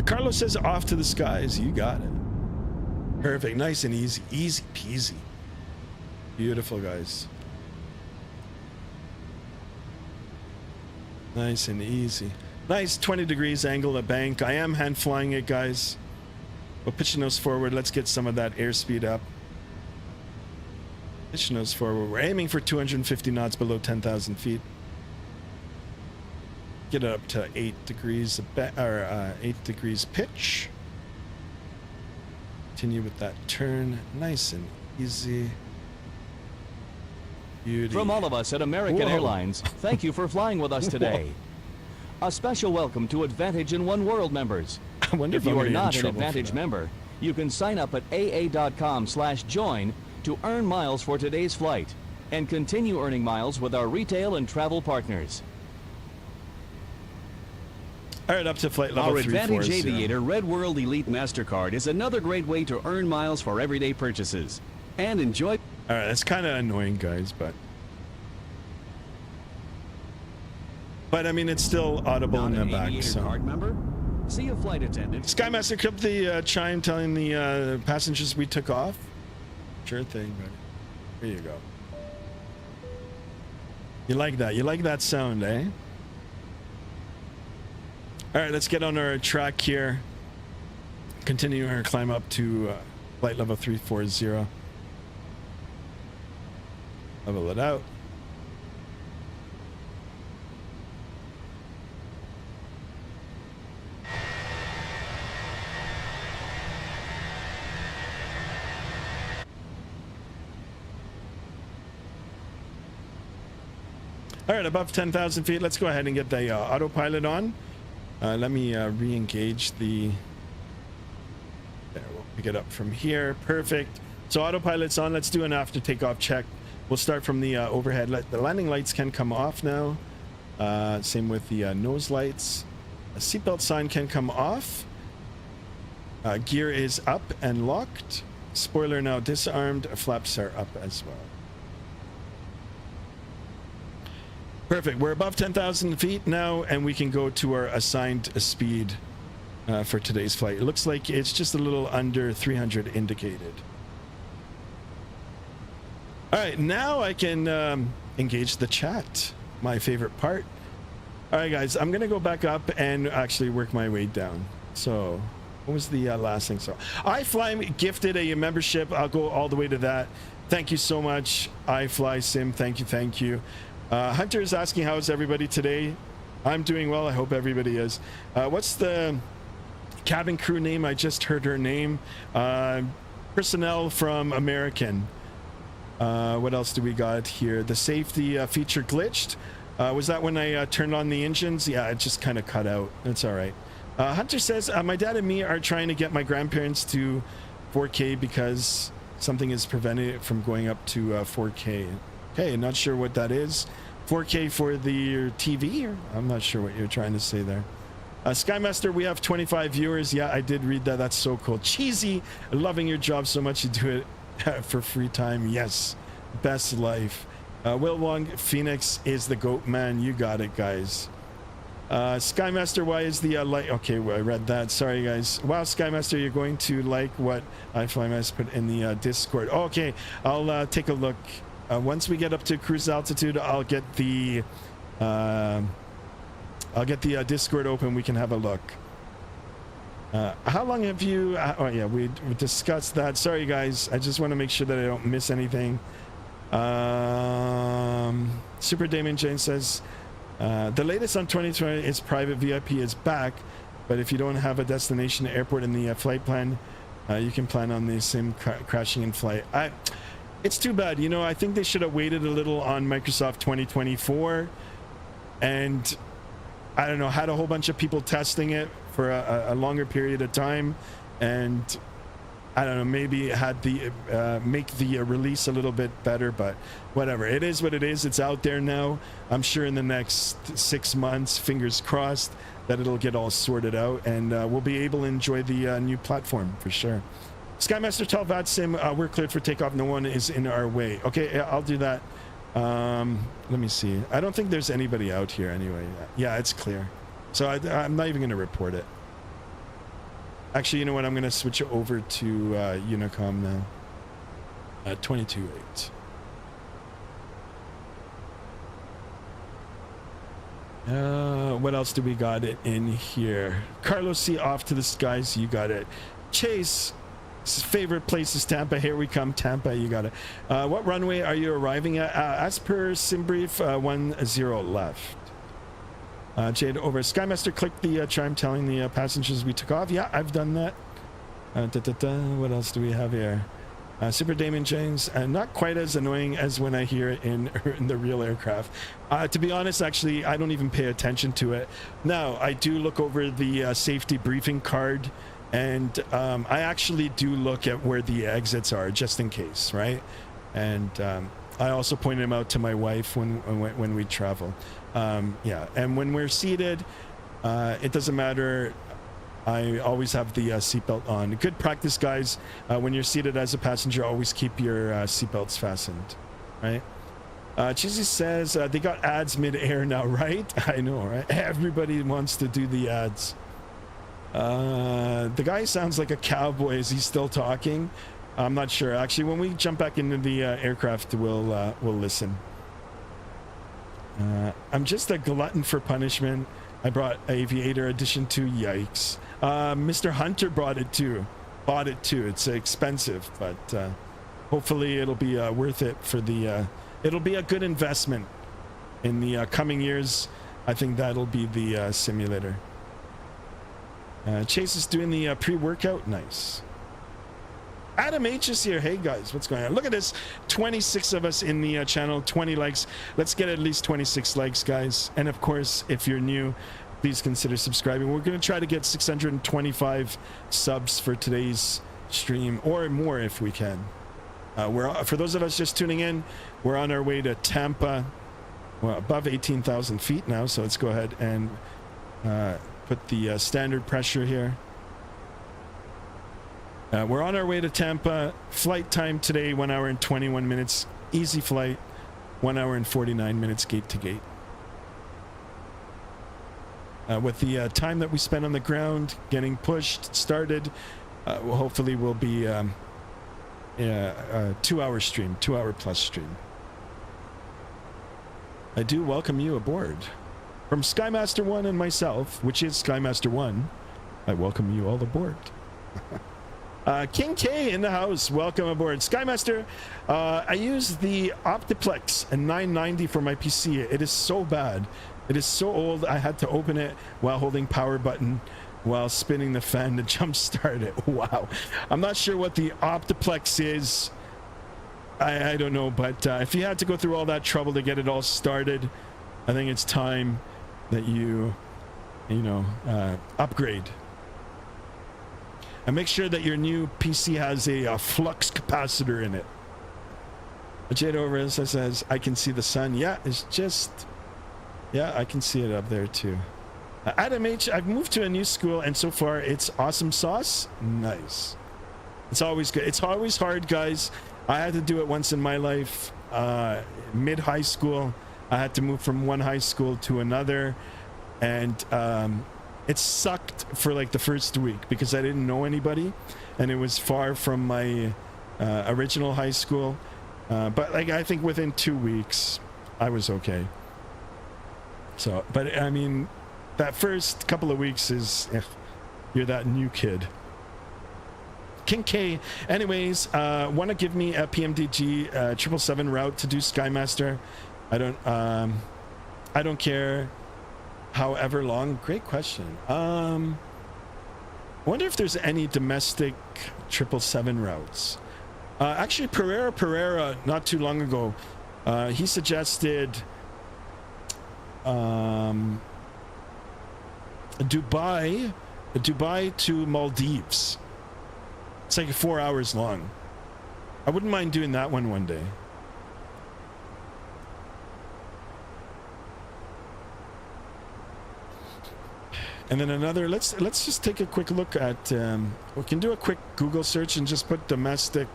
Carlos says off to the skies. You got it. Perfect, nice and easy. Easy peasy. Beautiful, guys. Nice and easy. Nice 20 degrees angle of bank. I am hand flying it, guys. We'll pitch the nose forward. Let's get some of that airspeed up. Pitch the nose forward. We're aiming for 250 knots below 10,000 feet. Get it up to 8 degrees, 8 degrees pitch. Continue with that turn. Nice and easy. Beauty. From all of us at American Airlines, thank you for flying with us today. A special welcome to Advantage in One World members. If you are not an Advantage member, you can sign up at aa.com/join to earn miles for today's flight and continue earning miles with our retail and travel partners. All right, up to flight level 340. Our Advantage Aviator Red World Elite MasterCard is another great way to earn miles for everyday purchases and enjoy. All right, that's kind of annoying, guys, but I mean, it's still audible in the back. So. Card member? See a flight attendant. Skymaster clipped the chime telling the passengers we took off. Sure thing, buddy. There you go. You like that? You like that sound, eh? All right, let's get on our track here. Continue our climb up to flight level 340. Level it out. All right, above 10,000 feet. Let's go ahead and get the autopilot on. Let me re-engage the... There, we'll pick it up from here. Perfect. So autopilot's on. Let's do an after takeoff check. We'll start from the overhead. The landing lights can come off now. Same with the nose lights. A seatbelt sign can come off. Gear is up and locked. Spoiler now disarmed. Flaps are up as well. Perfect. We're above 10,000 feet now, and we can go to our assigned speed for today's flight. It looks like it's just a little under 300 indicated. All right, now I can engage the chat, my favorite part. All right, guys, I'm going to go back up and actually work my way down. So what was the last thing? So iFly gifted a membership. I'll go all the way to that. Thank you so much, iFly Sim. Thank you, thank you. Hunter is asking, how is everybody today? I'm doing well. I hope everybody is. What's the cabin crew name? I just heard her name. Personnel from American. What else do we got here? The safety feature glitched. Was that when I turned on the engines? Yeah, it just kind of cut out. It's all right. Hunter says, my dad and me are trying to get my grandparents to 4K because something is preventing it from going up to 4K. Okay, not sure what that is. 4K for the TV? Or I'm not sure what you're trying to say there. Skymaster, we have 25 viewers. Yeah, I did read that. That's so cool. Cheesy, loving your job so much you do it for free time. Yes, best life. Will Wong, Phoenix is the GOAT man. You got it, guys. Skymaster, why is the light? Okay, well, I read that. Sorry, guys. Wow, Skymaster, you're going to like what iFlyMS put in the Discord. Oh, okay, I'll take a look. Once we get up to cruise altitude, I'll get the Discord open. We can have a look. How long have you? Oh yeah, we discussed that. Sorry, guys. I just want to make sure that I don't miss anything. Super Damon Jane says the latest on 2020 is private VIP is back, but if you don't have a destination airport in the flight plan, you can plan on the sim crashing in flight. It's too bad. You know, I think they should have waited a little on Microsoft 2024, and I don't know, had a whole bunch of people testing it for a longer period of time, and I don't know, maybe had the make the release a little bit better, but whatever. It is what it is. It's out there now. I'm sure in the next 6 months, fingers crossed, that it'll get all sorted out, and we'll be able to enjoy the new platform for sure. Skymaster, tell Vatsim we're cleared for takeoff. No one is in our way. Okay, I'll do that. Let me see. I don't think there's anybody out here anyway. Yeah, it's clear. So I'm not even going to report it. Actually, you know what? I'm going to switch over to Unicom now. 22.8. What else do we got it in here? Carlos C. off to the skies. You got it. Chase. His favorite place is Tampa. Here we come, Tampa. You got it. What runway are you arriving at? As per SimBrief, 10 left. Jade over. Skymaster, click the chime telling the passengers we took off. Yeah, I've done that. What else do we have here? Super Damon James. Not quite as annoying as when I hear it in the real aircraft. To be honest, actually, I don't even pay attention to it. Now, I do look over the safety briefing card. And I actually do look at where the exits are just in case, right? And I also point them out to my wife when we travel. Yeah, and when we're seated, it doesn't matter. I always have the seatbelt on. Good practice, guys. When you're seated as a passenger, always keep your seatbelts fastened, right? Cheesy says they got ads mid-air now, right? I know, right? Everybody wants to do the ads. The guy sounds like a cowboy. Is he still talking? I'm not sure. Actually, when we jump back into the aircraft, we'll listen. I'm just a glutton for punishment. I brought Aviator Edition 2. Yikes. Mr. Hunter bought it too. It's expensive, but hopefully it'll be worth it for the. It'll be a good investment in the coming years. I think that'll be the simulator. Chase is doing the pre-workout. Nice. Adam H is here. Hey guys, what's going on? Look at this. 26 of us in the channel, 20 likes. Let's get at least 26 likes, guys. And of course, if you're new, please consider subscribing. We're going to try to get 625 subs for today's stream, or more if we can. For those of us just tuning in, we're on our way to Tampa. Well, above 18,000 feet now, so let's go ahead and put the standard pressure here. We're on our way to Tampa. Flight time today, 1 hour and 21 minutes. Easy flight, 1 hour and 49 minutes gate to gate. With the time that we spent on the ground, getting pushed, started, hopefully we'll be 2-hour stream, 2-hour plus stream. I do welcome you aboard. From Skymaster 1 and myself, which is Skymaster 1, I welcome you all aboard. King K in the house, welcome aboard. Skymaster, I use the Optiplex and 990 for my PC. It is so bad. It is so old, I had to open it while holding power button while spinning the fan to jump start it. Wow. I'm not sure what the Optiplex is. I don't know, but if you had to go through all that trouble to get it all started, I think it's time that you upgrade. And make sure that your new PC has a flux capacitor in it. Jade over says, I can see the sun. Yeah, it's just... Yeah, I can see it up there too. Adam H, I've moved to a new school and so far it's awesome sauce. Nice. It's always good. It's always hard, guys. I had to do it once in my life. Mid-high school, I had to move from one high school to another. And it sucked for like the first week because I didn't know anybody. And it was far from my original high school. But like I think within 2 weeks, I was okay. So, but I mean, that first couple of weeks is, you're that new kid. King K, anyways, want to give me a PMDG 777 route to do Skymaster? I don't care however long. Great question. I wonder if there's any domestic 777 routes. Actually, Pereira, not too long ago, he suggested Dubai to Maldives. It's like 4 hours long. I wouldn't mind doing that one day. And then another, let's just take a quick look at, we can do a quick Google search and just put domestic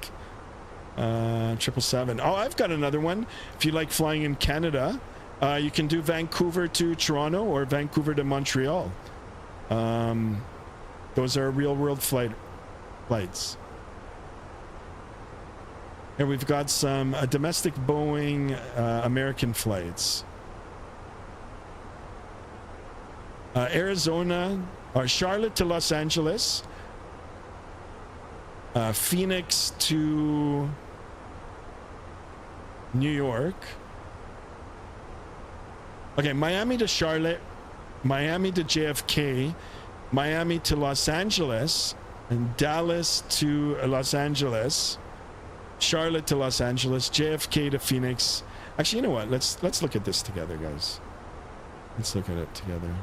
777. Oh, I've got another one. If you like flying in Canada, you can do Vancouver to Toronto or Vancouver to Montreal. Those are real world flights. And we've got some domestic Boeing American flights. Arizona, or Charlotte to Los Angeles. Phoenix to New York. Okay, Miami to Charlotte, Miami to JFK, Miami to Los Angeles, and Dallas to Los Angeles, Charlotte to Los Angeles, JFK to Phoenix. Actually, you know what? Let's look at this together, guys. Let's look at it together.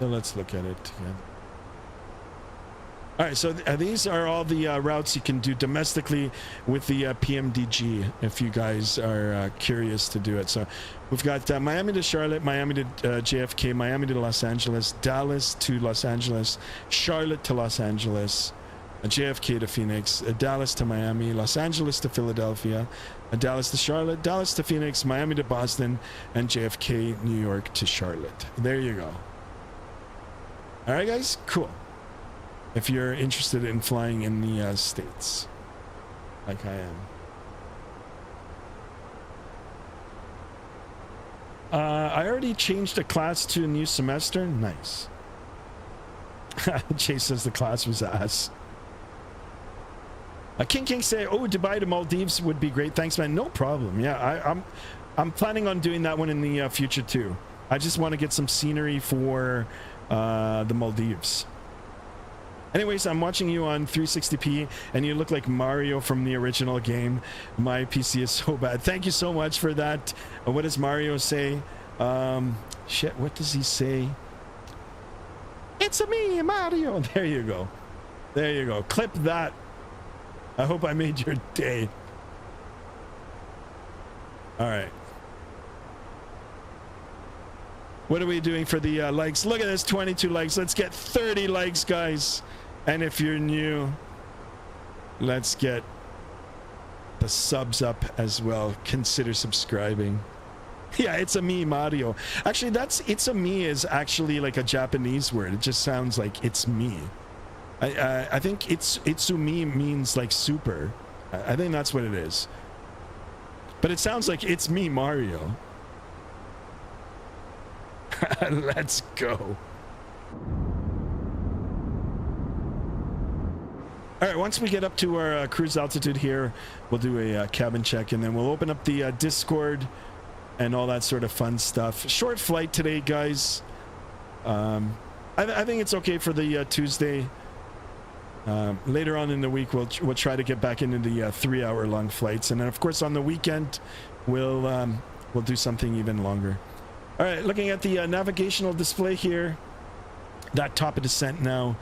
So let's look at it together. All right, so these are all the routes you can do domestically with the PMDG if you guys are curious to do it. So we've got Miami to Charlotte, Miami to JFK, Miami to Los Angeles, Dallas to Los Angeles, Charlotte to Los Angeles, JFK to Phoenix, Dallas to Miami, Los Angeles to Philadelphia, Dallas to Charlotte, Dallas to Phoenix, Miami to Boston, and JFK, New York to Charlotte. There you go. All right, guys, cool. If you're interested in flying in the States, like I am. I already changed the class to a new semester. Nice. Chase says the class was ass. King say, oh, Dubai to Maldives would be great. Thanks, man. No problem. Yeah, I'm planning on doing that one in the future too. I just want to get some scenery for the Maldives. Anyways, I'm watching you on 360p and you look like Mario from the original game. My PC is so bad. Thank you so much for that. What does Mario say? Shit, what does he say? It's me, Mario. There you go. There you go. Clip that. I hope I made your day. All right. What are we doing for the likes? Look at this, 22 likes. Let's get 30 likes, guys. And if you're new, let's get the subs up as well. Consider subscribing. Yeah, it's a me, Mario. Actually, it's a me is actually like a Japanese word. It just sounds like it's me. I think Itsumi means like super. I think that's what it is. But it sounds like it's me, Mario. Let's go. All right, once we get up to our cruise altitude here, we'll do a cabin check, and then we'll open up the Discord and all that sort of fun stuff. Short flight today, guys. I think it's okay for the Tuesday. Later on in the week, we'll try to get back into the 3-hour long flights, and then of course on the weekend we'll do something even longer. All right, looking at the navigational display here, that top of descent now.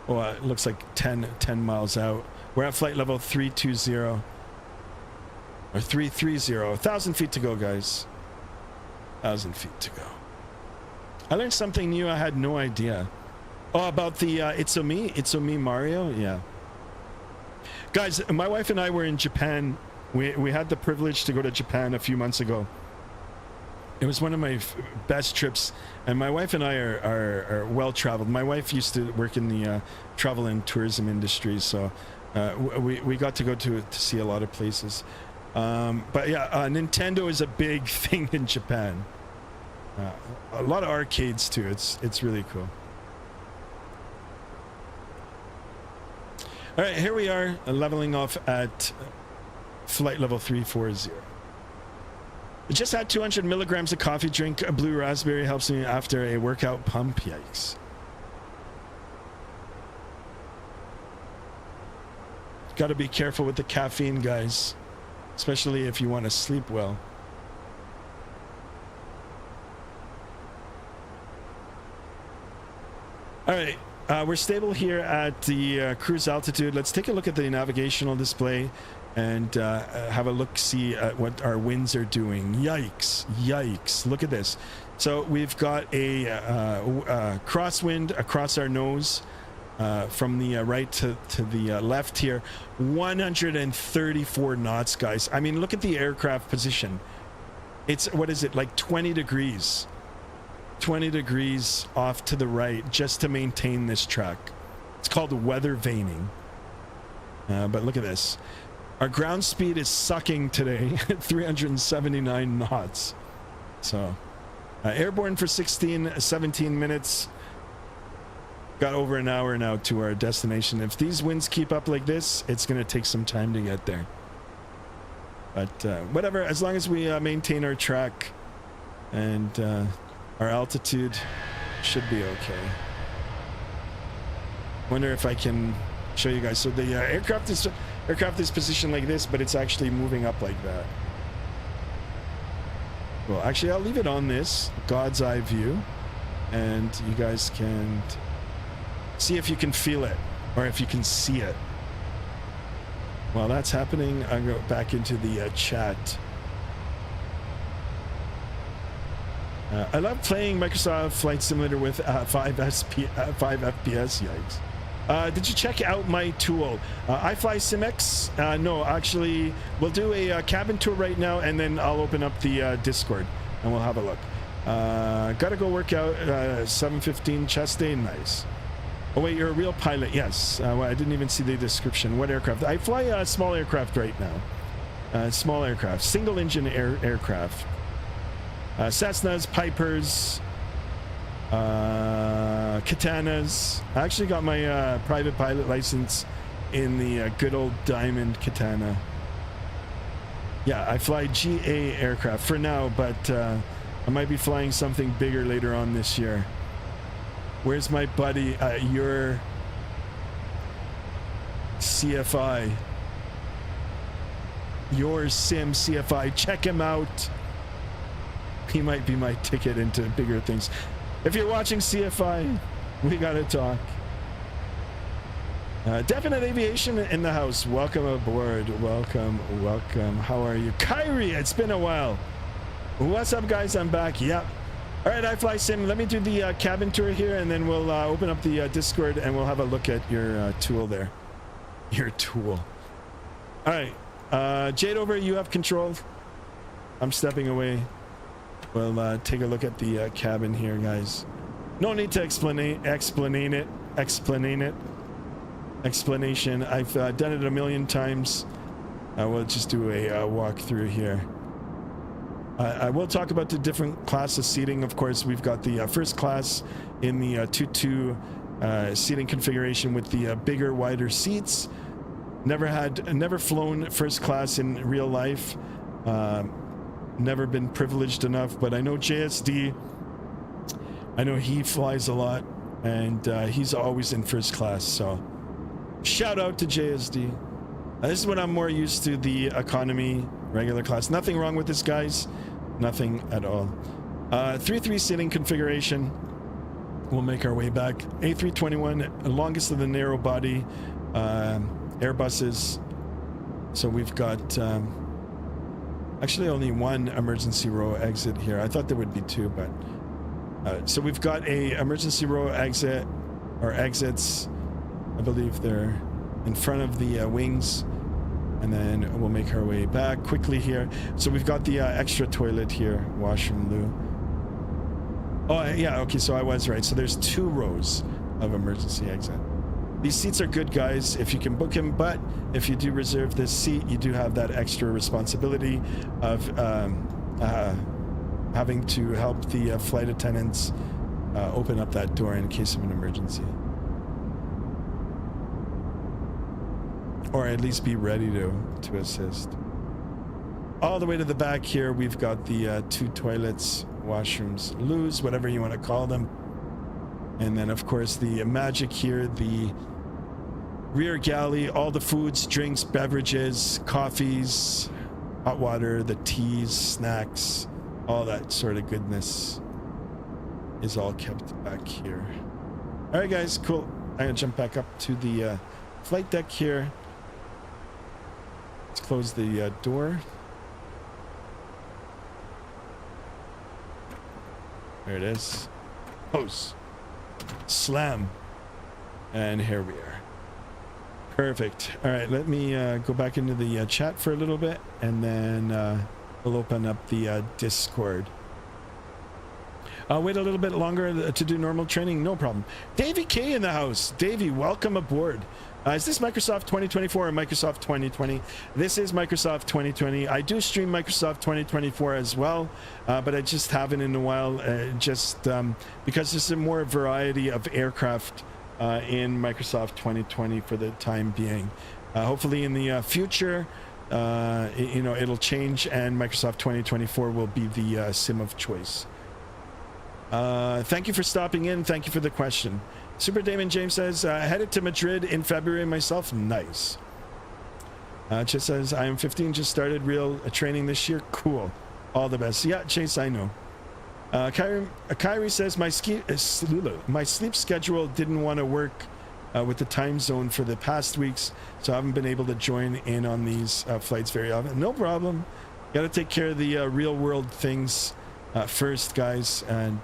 Oh, it looks like 10 miles out. We're at flight level 320 or 330. 1,000 feet to go, guys. 1,000 feet to go. I learned something new. I had no idea. Oh, about the Itsumi Mario. Yeah. Guys, my wife and I were in Japan. We had the privilege to go to Japan a few months ago. It was one of my best trips, and my wife and I are well traveled. My wife used to work in the travel and tourism industry, so we got to go to see a lot of places. But yeah, Nintendo is a big thing in Japan. A lot of arcades too. It's really cool. All right, here we are, leveling off at flight level 340. I just had 200 milligrams of coffee drink. A blue raspberry helps me after a workout pump. Yikes. Got to be careful with the caffeine, guys, especially if you want to sleep well. All right, we're stable here at the cruise altitude. Let's take a look at the navigational display and have a look-see at what our winds are doing. Yikes. Look at this. So we've got a crosswind across our nose from the right to the left here. 134 knots, guys. I mean, look at the aircraft position. It's, what is it, like 20 degrees. 20 degrees off to the right just to maintain this track. It's called weather vaning. But look at this. Our ground speed is sucking today at 379 knots. So airborne for 17 minutes. Got over an hour now to our destination. If these winds keep up like this, it's going to take some time to get there. But whatever, as long as we maintain our track and our altitude, should be okay. Wonder if I can show you guys. So the aircraft is positioned like this, but it's actually moving up like that. Well, actually, I'll leave it on this God's eye view, and you guys can see if you can feel it or if you can see it. While that's happening, I'll go back into the chat. I love playing Microsoft Flight Simulator with 5 FPS. Yikes. Did you check out my tool? iFlySimX? No, actually, we'll do a cabin tour right now, and then I'll open up the Discord, and we'll have a look. Gotta go work out 7:15 chest day. Nice. Oh, wait, you're a real pilot. Yes. Well, I didn't even see the description. What aircraft? I fly a small aircraft right now. Small aircraft. Single-engine aircraft. Cessnas, Pipers, Katanas. I actually got my private pilot license in the good old Diamond Katana. Yeah, I fly GA aircraft for now, but I might be flying something bigger later on this year. Where's my buddy? Your CFI. Your Sim CFI. Check him out. He might be my ticket into bigger things. If you're watching CFI, we gotta talk. Definite Aviation in the house. Welcome aboard. Welcome. How are you? Kyrie, it's been a while. What's up, guys? I'm back. Yep. All right, iFlySim. Let me do the cabin tour here, and then we'll open up the Discord, and we'll have a look at your tool there. Your tool. All right. Jade over, you have control. I'm stepping away. we'll take a look at the cabin here, guys. No need to explanation. I've done it a million times. We'll just do a walkthrough here. I will talk about the different class of seating. Of course, we've got the first class in the 2-2 seating configuration with the bigger, wider seats. Never flown first class in real life. Never been privileged enough, but I know JSD. I know he flies a lot, and he's always in first class. So, shout out to JSD. This is what I'm more used to, the economy, regular class. Nothing wrong with this, guys. Nothing at all. 3-3 seating configuration. We'll make our way back. A321, longest of the narrow body Airbuses. So we've got actually only one emergency row exit here. I thought there would be two, but so we've got a emergency row exit, or exits. I believe they're in front of the wings, and then we'll make our way back quickly here. So we've got the extra toilet here, washroom, loo. Oh yeah, okay, so I was right. So there's 2 rows of emergency exit. These seats are good, guys, if you can book them, but if you do reserve this seat, you do have that extra responsibility of having to help the flight attendants open up that door in case of an emergency. Or at least be ready to assist. All the way to the back here, we've got the 2 toilets, washrooms, loos, whatever you want to call them. And then, of course, the magic here, the rear galley, all the foods, drinks, beverages, coffees, hot water, the teas, snacks, all that sort of goodness is all kept back here. All right, guys, cool. I'm going to jump back up to the flight deck here. Let's close the door. There it is. Close. Slam. And here we are. Perfect. All right, let me go back into the chat for a little bit, and then we'll open up the Discord. Wait a little bit longer to do normal training. No problem. Davey K in the house. Davey, welcome aboard. Is this Microsoft 2024 or Microsoft 2020? This is Microsoft 2020. I do stream Microsoft 2024 as well, but I just haven't in a while, because there's a more variety of aircraft in Microsoft 2020 for the time being. Hopefully in the future, you know, it'll change, and Microsoft 2024 will be the sim of choice. Thank you for stopping in. Thank you for the question. Super Damon James says, headed to Madrid in February myself. Nice. Just says, I am 15, just started real training this year. Cool. All the best. Yeah, Chase, I know. Kyrie says, my sleep schedule didn't want to work with the time zone for the past weeks, so I haven't been able to join in on these flights very often. No problem. Got to take care of the real world things first, guys. And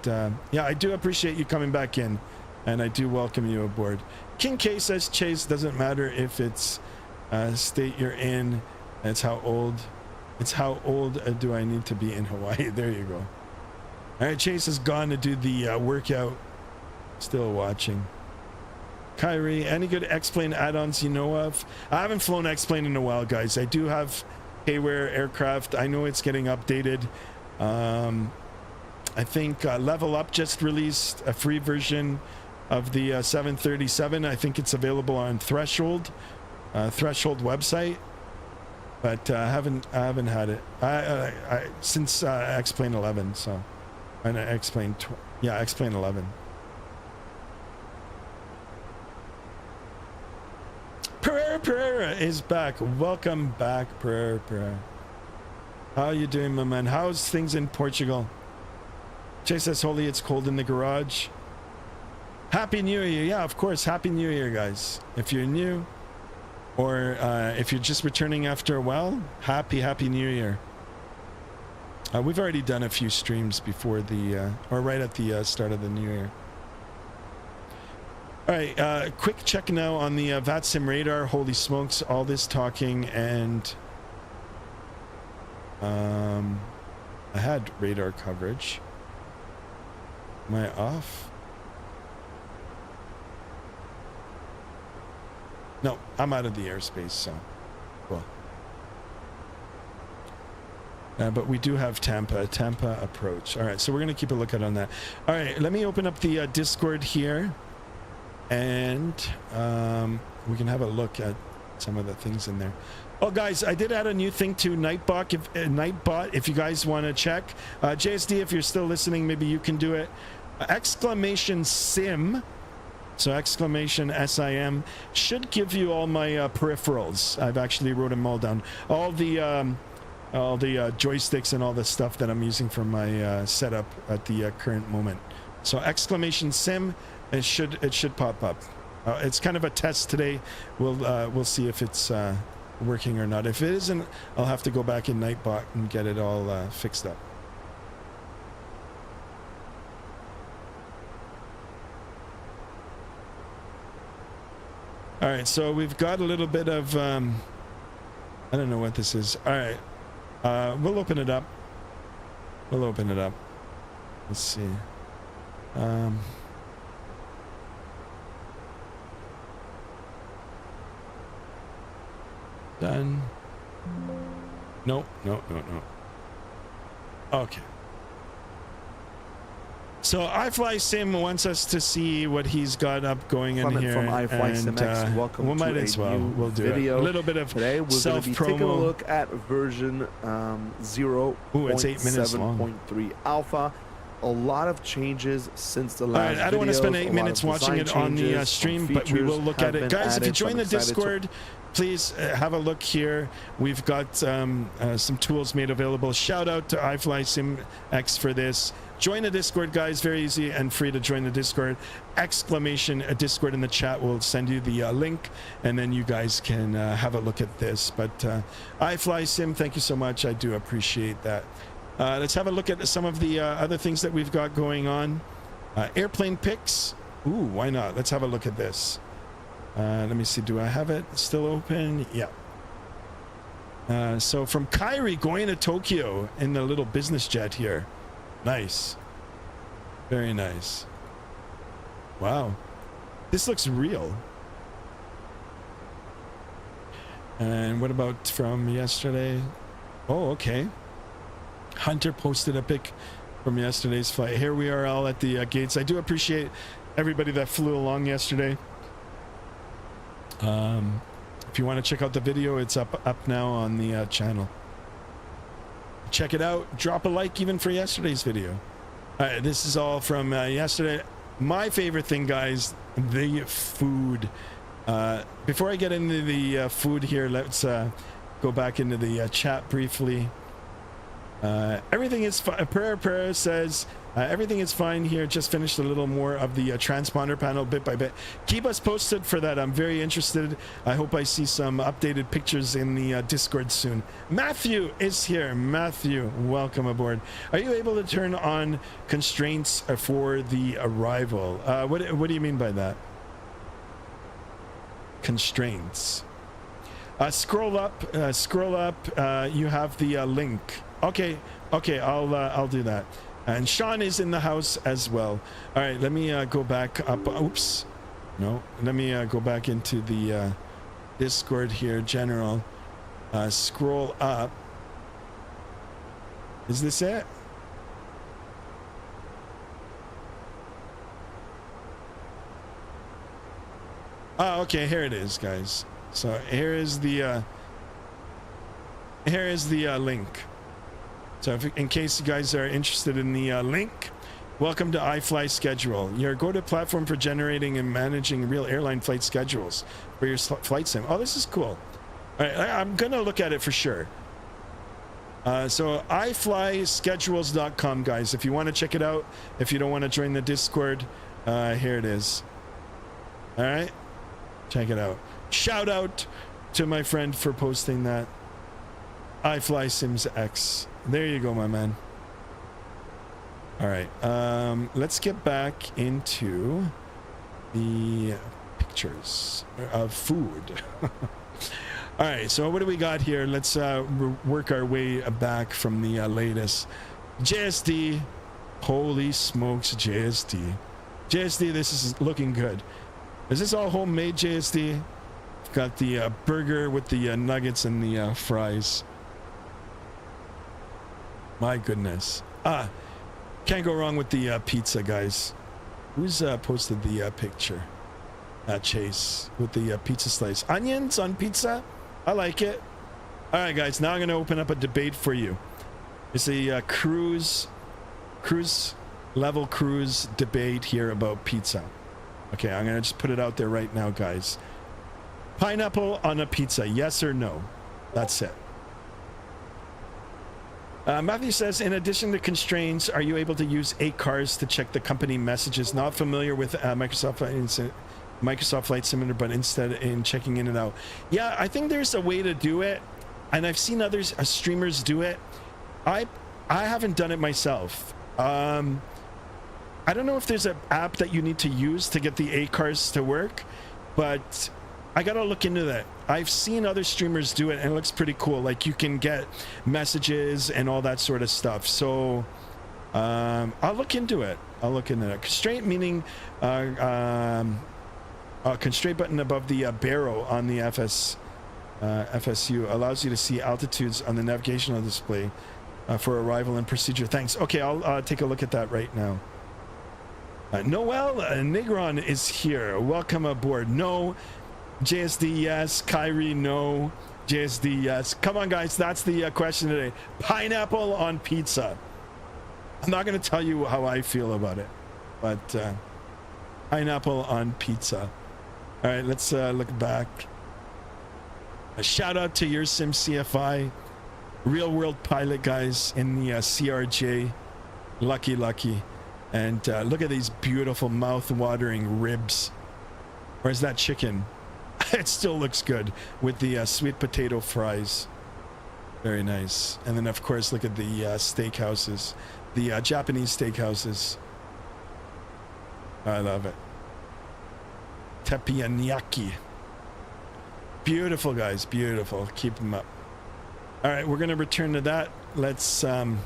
yeah, I do appreciate you coming back in, and I do welcome you aboard. King K says, Chase, doesn't matter if it's state you're in, it's how old do I need to be in Hawaii. There you go. All right, Chase has gone to do the workout. Still watching. Kyrie, any good X-Plane add-ons you know of? I haven't flown X-Plane in a while, guys. I do have Hayware aircraft. I know it's getting updated. I think Level Up just released a free version of the 737. I think it's available on Threshold website, but I haven't had it since X-Plane 11. So, and X-Plane, X-Plane 11. Pereira is back. Welcome back, Pereira. How you doing, my man? How's things in Portugal? Chase says, holy, it's cold in the garage. Happy New Year. Yeah, of course. Happy New Year, guys. If you're new, or if you're just returning after a while, happy New Year. We've already done a few streams before the, or right at the start of the new year. All right, quick check now on the Vatsim radar. Holy smokes, all this talking and I had radar coverage. Am I off? No, I'm out of the airspace, so cool. But we do have Tampa approach. All right, so we're gonna keep a lookout on that. All right, let me open up the Discord here, and we can have a look at some of the things in there. Oh, guys, I did add a new thing to Nightbot. If you guys want to check, JSD, if you're still listening, maybe you can do it. Exclamation sim. So exclamation SIM should give you all my peripherals. I've actually wrote them all down. All the joysticks and all the stuff that I'm using for my setup at the current moment. So exclamation sim, it should pop up. It's kind of a test today. We'll see if it's working or not. If it isn't, I'll have to go back in Nightbot and get it all fixed up. All right, so we've got a little bit of I don't know what this is. All right, we'll open it up. Let's see. Done. No. Okay. So iFlySim wants us to see what he's got up going in here, from iFlySimX. Welcome we might as well. We'll do video. A little bit of today. We're going to be taking a look at version 0.7.3 alpha. A lot of changes since the last video. I don't want to spend 8 minutes watching it on the stream, but we will look at it. Guys, if you join the Discord, please have a look here. We've got some tools made available. Shout out to iFlySimX for this. Join the Discord, guys. Very easy and free to join the Discord. Exclamation Discord in the chat will send you the link, and then you guys can have a look at this. But iFlySim, thank you so much. I do appreciate that. Let's have a look at some of the other things that we've got going on. Airplane pics. Ooh, why not? Let's have a look at this. Let me see. Do I have it still open? Yeah. So from Kairi going to Tokyo in the little business jet here. Nice. Very nice. Wow. This looks real. And what about from yesterday? Oh, okay. Hunter posted a pic from yesterday's flight. Here we are all at the gates. I do appreciate everybody that flew along yesterday. If you want to check out the video, it's up now on the channel. Check it out. Drop a like even for yesterday's video. All right, this is all from yesterday. My favorite thing, guys, the food. Before I get into the food here, let's go back into the chat briefly. Everything is fine. Prayer says everything is fine here. Just finished a little more of the transponder panel bit by bit. Keep us posted for that. I'm very interested. I hope I see some updated pictures in the Discord soon. Matthew is here. Matthew, welcome aboard. Are you able to turn on constraints for the arrival? What do you mean by that? Constraints. Scroll up. You have the link. Okay, I'll do that. And Sean is in the house as well. All right, let me go back up. Oops. No, let me go back into the Discord here, general. Scroll up. Is this it? Oh, okay, here it is, guys. So here is the link. So in case you guys are interested in the link, welcome to iFly Schedule, your go-to platform for generating and managing real airline flight schedules for your flight sim. Oh, this is cool. All right, I'm gonna look at it for sure. So iflyschedules.com, guys. If you want to check it out, if you don't want to join the Discord, here it is. All right, check it out. Shout out to my friend for posting that. iFlySimX. There you go, my man. All right, let's get back into the pictures of food. All right, so what do we got here? Let's work our way back from the latest. JSD. Holy smokes, JSD. JSD, this is looking good. Is this all homemade, JSD? Got the burger with the nuggets and the fries. My goodness. Can't go wrong with the pizza, guys. Who's posted the picture? Chase with the pizza slice. Onions on pizza? I like it. All right, guys. Now I'm going to open up a debate for you. It's a cruise level cruise debate here about pizza. Okay, I'm going to just put it out there right now, guys. Pineapple on a pizza, yes or no? That's it. Matthew says, in addition to constraints, are you able to use ACARS to check the company messages? Not familiar with Microsoft Flight Simulator, but instead in checking in and out. Yeah, I think there's a way to do it, and I've seen others streamers do it. I haven't done it myself. I don't know if there's an app that you need to use to get the ACARS to work, but I gotta look into that. I've seen other streamers do it and it looks pretty cool. Like you can get messages and all that sort of stuff. So I'll look into it. Constraint meaning a constraint button above the barrel on the FSU allows you to see altitudes on the navigational display for arrival and procedure. Thanks. Okay, I'll take a look at that right now. Noel Negron is here. Welcome aboard. No. JSD, yes. Kyrie, no. JSD, yes. Come on, guys. That's the question today. Pineapple on pizza. I'm not going to tell you how I feel about it, but pineapple on pizza. All right, let's look back. A shout out to your Sim CFI, real world pilot guys in the CRJ. Lucky. And look at these beautiful mouth-watering ribs. Where's that chicken? It still looks good with the sweet potato fries. Very nice. And then, of course, look at the steakhouses, the Japanese steakhouses. I love it. Teppanyaki. Beautiful, guys. Beautiful. Keep them up. All right, we're going to return to that. Let's go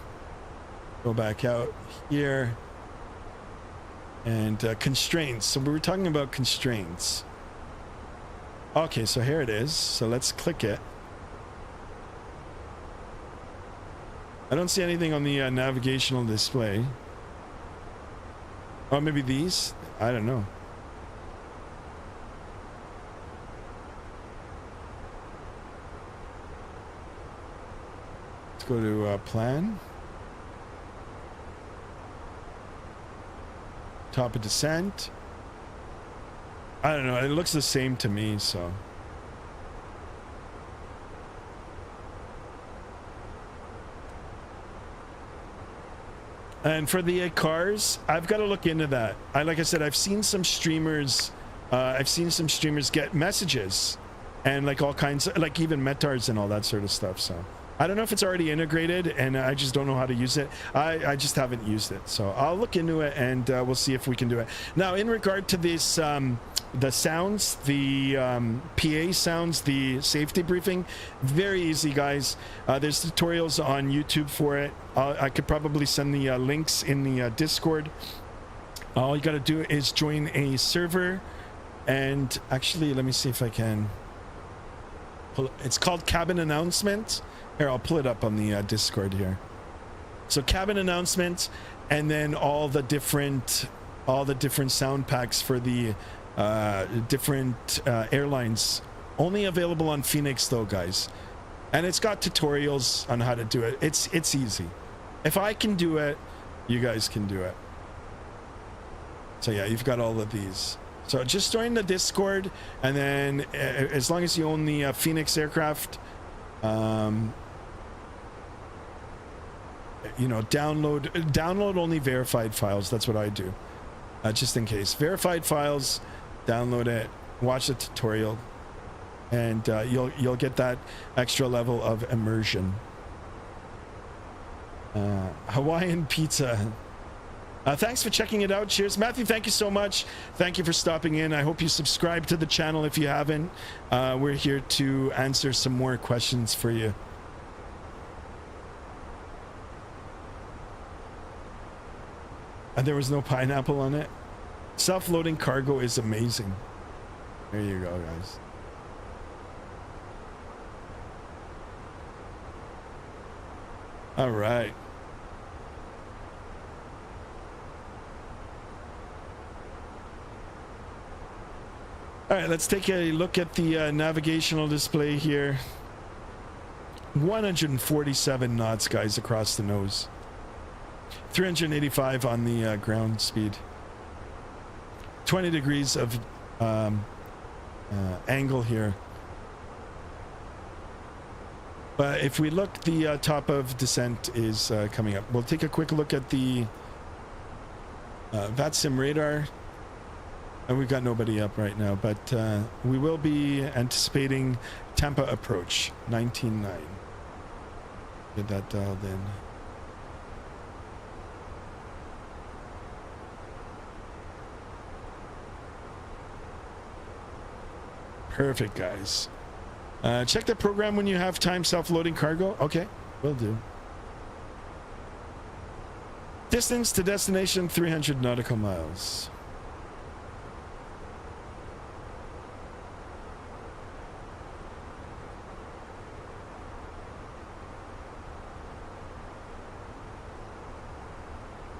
back out here. And constraints. So we were talking about constraints. Okay, so here it is. So let's click it. I don't see anything on the navigational display. Oh, maybe these? I don't know. Let's go to plan. Top of descent. I don't know. It looks the same to me, so. And for the cars, I've got to look into that. Like I said, I've seen some streamers. Get messages, and like all kinds of, like even METARs and all that sort of stuff. So I don't know if it's already integrated, and I just don't know how to use it. I just haven't used it, so I'll look into it, and we'll see if we can do it. Now, in regard to this, the sounds, the PA sounds, the safety briefing, very easy, guys. There's tutorials on YouTube for it. I could probably send the links in the Discord. All you got to do is join a server, and actually, let me see if I can. It's called Cabin Announcement. Here, I'll pull it up on the Discord here. So cabin announcement, and then all the different sound packs for the different airlines. Only available on FENIX though, guys. And it's got tutorials on how to do it. It's easy. If I can do it, you guys can do it. So yeah, you've got all of these. So just join the Discord, and then as long as you own the FENIX aircraft, you know, download only verified files. That's what I do, just in case. Verified files, download it, watch the tutorial, and you'll get that extra level of immersion. Hawaiian pizza. Thanks for checking it out. Cheers, Matthew. Thank you so much. Thank you for stopping in. I hope you subscribe to the channel if you haven't. We're here to answer some more questions for you. And there was no pineapple on it. Self-loading cargo is amazing. There you go, guys. All right. All right, let's take a look at the navigational display here. 147 knots, guys, across the nose. 385 on the ground speed. 20 degrees of angle here. But if we look, the top of descent is coming up. We'll take a quick look at the Vatsim radar. And we've got nobody up right now, but we will be anticipating Tampa approach, 19.9. Get that dialed in. Perfect, guys. Check the program when you have time, self-loading cargo. Okay, will do. Distance to destination, 300 nautical miles.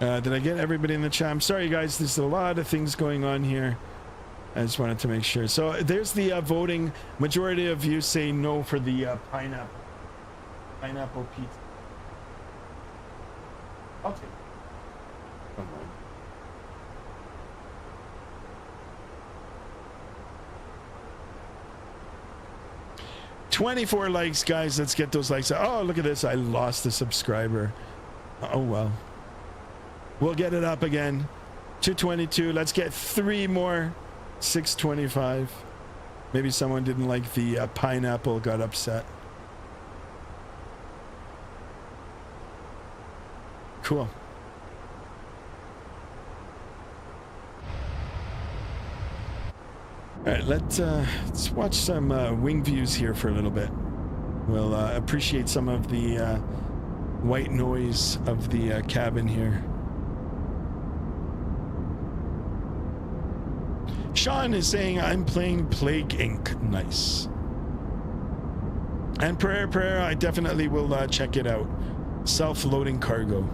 Did I get everybody in the chat? I'm sorry, guys. There's a lot of things going on here. I just wanted to make sure. So there's the voting. Majority of you say no for the pineapple pizza. Okay. Come on. $24 likes, guys. Let's get those likes. Oh, look at this. I lost a subscriber. Oh, well. We'll get it up again. 222. Let's get 3 more. 625. Maybe someone didn't like the pineapple, got upset. Cool. All right, let's watch some wing views here for a little bit. We'll appreciate some of the white noise of the cabin here. Sean is saying, I'm playing Plague Inc. Nice. And prayer, I definitely will check it out. Self-loading cargo.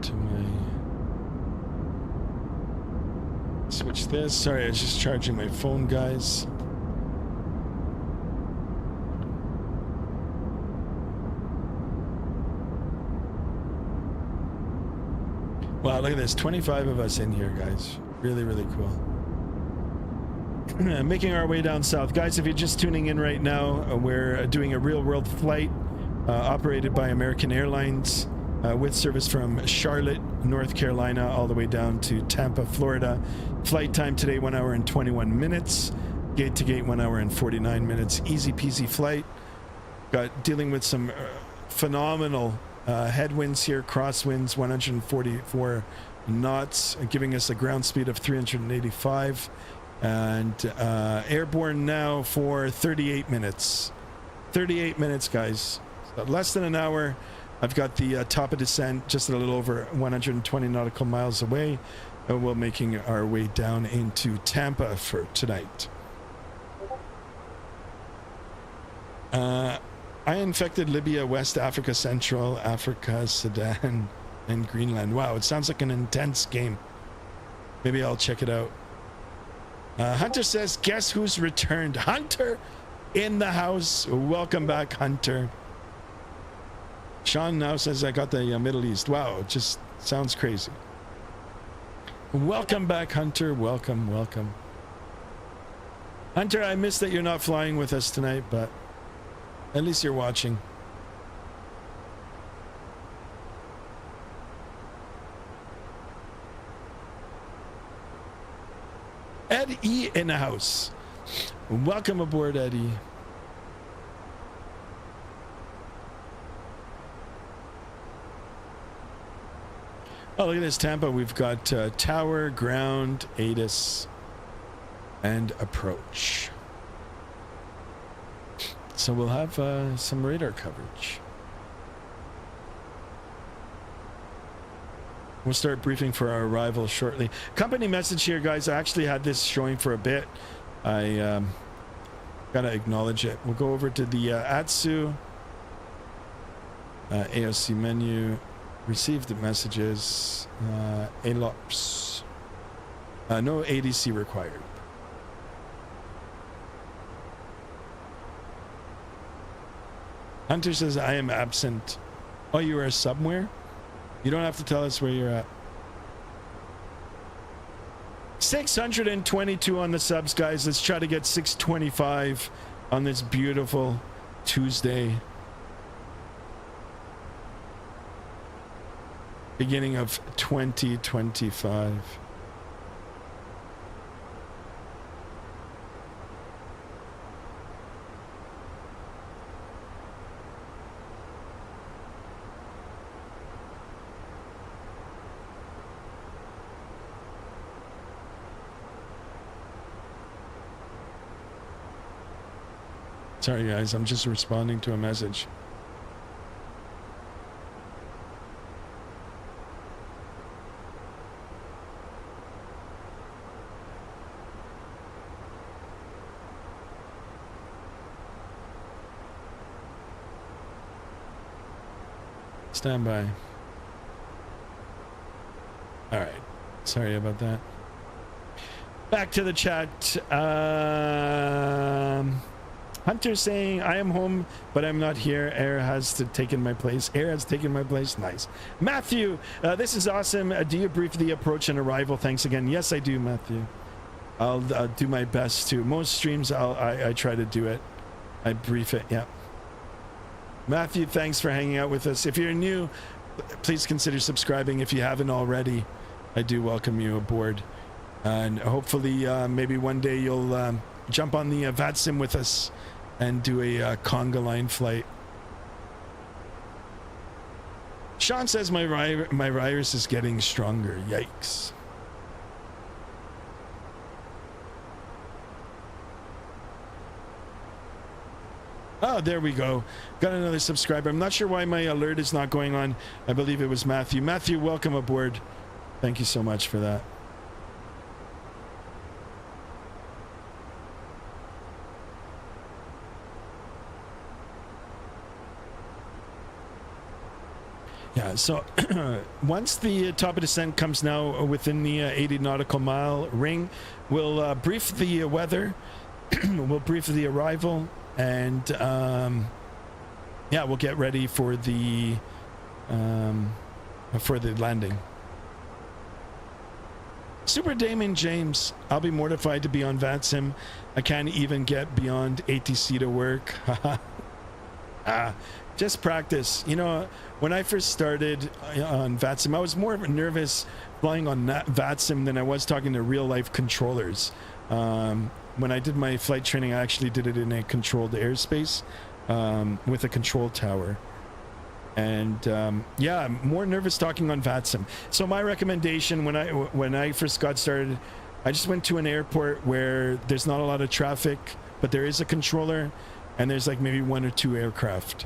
To my switch this. Sorry, I was just charging my phone, guys. Wow, look at this. 25 of us in here, guys. Really, really cool. Making our way down south. Guys, if you're just tuning in right now, we're doing a real-world flight operated by American Airlines. With service from Charlotte, North Carolina, all the way down to Tampa, Florida. Flight time today, 1 hour and 21 minutes. Gate to gate, 1 hour and 49 minutes. Easy peasy flight. Got dealing with some phenomenal headwinds here, crosswinds, 144 knots, giving us a ground speed of 385. And airborne now for 38 minutes. 38 minutes, guys. So less than an hour. I've got the top of descent just a little over 120 nautical miles away, and we're making our way down into Tampa for tonight. I infected Libya, West Africa, Central Africa, Sudan, and Greenland. Wow, it sounds like an intense game. Maybe I'll check it out. Hunter says, guess who's returned? Hunter in the house. Welcome back, Hunter. Sean now says I got the Middle East. Wow, it just sounds crazy. Welcome back, Hunter. Welcome, welcome. Hunter, I miss that you're not flying with us tonight, but at least you're watching. Ed E in the house. Welcome aboard, Eddie. Oh, look at this, Tampa. We've got tower, ground, ATIS, and approach. So we'll have some radar coverage. We'll start briefing for our arrival shortly. Company message here, guys. I actually had this showing for a bit. I gotta acknowledge it. We'll go over to the ATSU AOC menu. Receive the messages. ALOPS. No ADC required. Hunter says, I am absent. Oh, you are somewhere? You don't have to tell us where you're at. 622 on the subs, guys. Let's try to get 625 on this beautiful Tuesday. Beginning of 2025. Sorry, guys, I'm just responding to a message. Stand by. All right. Sorry about that. Back to the chat. Hunter saying, I am home, but I'm not here. Air has taken my place. Air has taken my place. Nice. Matthew, this is awesome. Do you brief the approach and arrival? Thanks again. Yes, I do, Matthew. I'll do my best to. Most streams, I try to do it. I brief it. Yeah. Matthew, thanks for hanging out with us. If you're new, please consider subscribing if you haven't already. I do welcome you aboard. And hopefully, maybe one day you'll jump on the Vatsim with us and do a conga line flight. Sean says my virus is getting stronger. Yikes. Oh, there we go. Got another subscriber. I'm not sure why my alert is not going on. I believe it was Matthew. Matthew, welcome aboard. Thank you so much for that. Yeah, so once the top of descent comes now within the 80 nautical mile ring, we'll brief the weather, we'll brief the arrival, and yeah, we'll get ready for the landing. Super Damon James, I'll be mortified to be on Vatsim. I can't even get beyond ATC to work. Just practice. You know, when I first started on Vatsim, I was more nervous flying on Vatsim than I was talking to real life controllers. When I did my flight training, I actually did it in a controlled airspace with a control tower. And yeah, I'm more nervous talking on Vatsim. So my recommendation when I first got started, I just went to an airport where there's not a lot of traffic, but there is a controller, and there's like maybe 1 or 2 aircraft,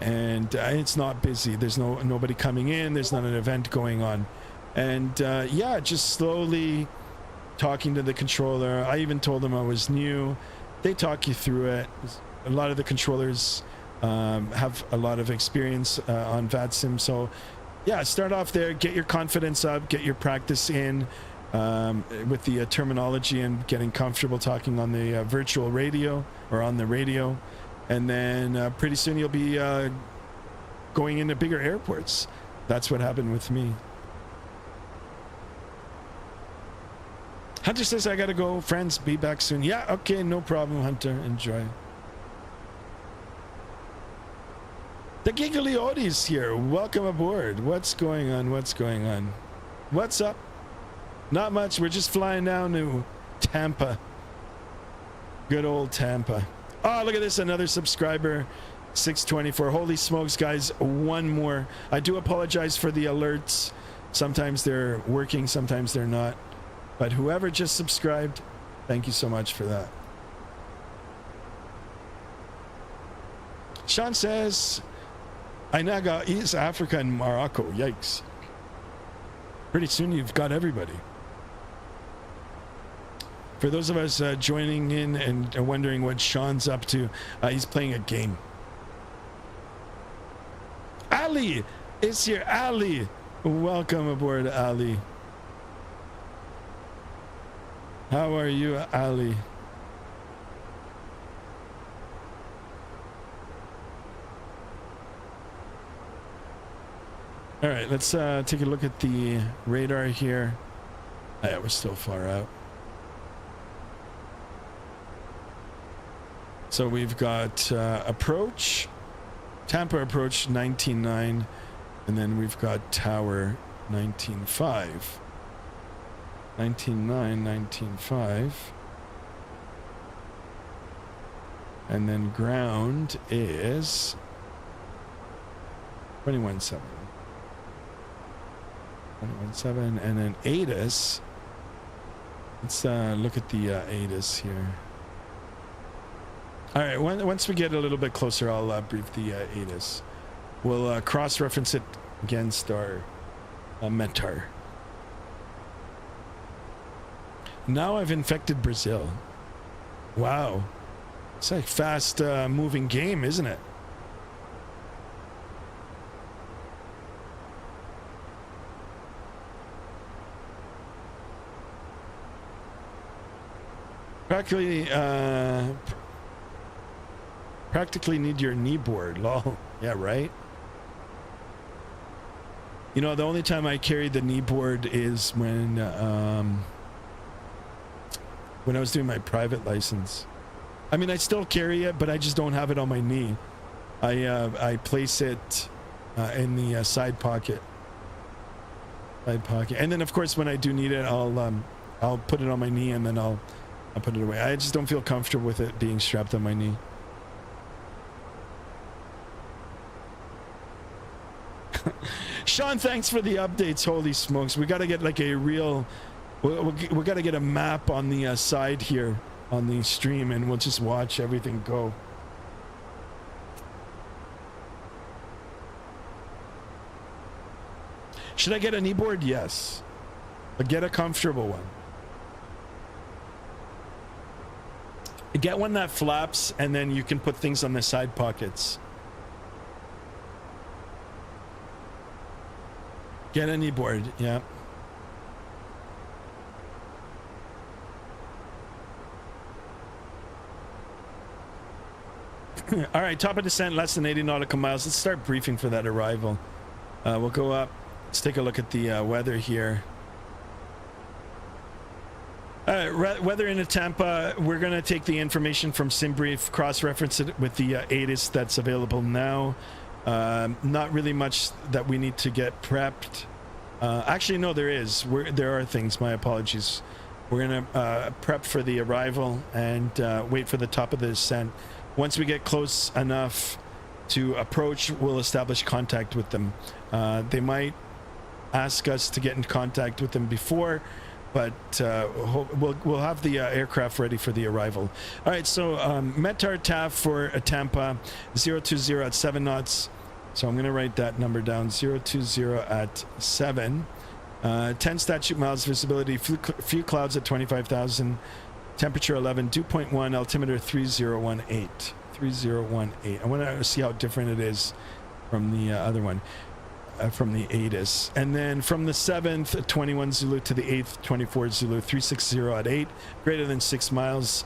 and it's not busy. There's nobody coming in. There's not an event going on, and yeah, just slowly talking to the controller. I even told them I was new. They talk you through it. A lot of the controllers have a lot of experience on Vatsim, so yeah, start off there, get your confidence up, get your practice in with the terminology and getting comfortable talking on the virtual radio or on the radio, and then pretty soon you'll be going into bigger airports. That's what happened with me. Hunter says I gotta go. Friends, be back soon. Yeah, okay, no problem, Hunter. Enjoy. The Giggly Odie's here. Welcome aboard. What's going on? What's going on? What's up? Not much. We're just flying down to Tampa. Good old Tampa. Oh, look at this. Another subscriber. 624. Holy smokes, guys. One more. I do apologize for the alerts Sometimes they're working, sometimes they're not. But whoever just subscribed, thank you so much for that. Sean says, I now got East Africa and Morocco. Yikes. Pretty soon you've got everybody. For those of us joining in and wondering what Sean's up to, he's playing a game. Ali is here. Ali, welcome aboard, Ali. How are you, Ali? All right, let's take a look at the radar here. Oh, yeah, we're still far out. So we've got approach, Tampa approach 19.9, and then we've got tower 19.5. 19.9, 19.5. And then ground is 21.7. 21.7, and then ATIS. Let's look at the ATIS here. All right, once we get a little bit closer, I'll brief the ATIS. We'll cross-reference it against our METAR. Now I've infected Brazil. Wow. It's like fast moving game, isn't it? Practically need your kneeboard, lol. Yeah, right? You know, the only time I carried the kneeboard is when I was doing my private license. I mean, I still carry it, but I just don't have it on my knee. I place it in the side pocket. And then, of course, when I do need it, I'll put it on my knee, and then I'll put it away. I just don't feel comfortable with it being strapped on my knee. Sean, thanks for the updates. Holy smokes, we got to get like a real, we got to get a map on the side here on the stream, and we'll just watch everything go. Should I get a kneeboard? Yes, but get a comfortable one. Get one that flaps, and then you can put things on the side pockets. Get a kneeboard, yeah. All right, top of descent, less than 80 nautical miles. Let's start briefing for that arrival. We'll go up. Let's take a look at the weather here. Weather into Tampa, we're going to take the information from SimBrief, cross-reference it with the ATIS that's available now. Not really much that we need to get prepped. Actually, no, there is. There are things. My apologies. We're going to prep for the arrival and wait for the top of the descent. Once we get close enough to approach, we'll establish contact with them. They might ask us to get in contact with them before, but we'll have the aircraft ready for the arrival. All right, so METAR TAF for Tampa, 020 at 7 knots. So I'm going to write that number down, 020 at 7. 10 statute miles, visibility, few clouds at 25,000, temperature 11, dew point 1, altimeter 3018. 3018. I want to see how different it is from the other one. From the ATIS, and then from the 7th 21 Zulu to the 8th 24 Zulu, 360 at 8, greater than 6 miles,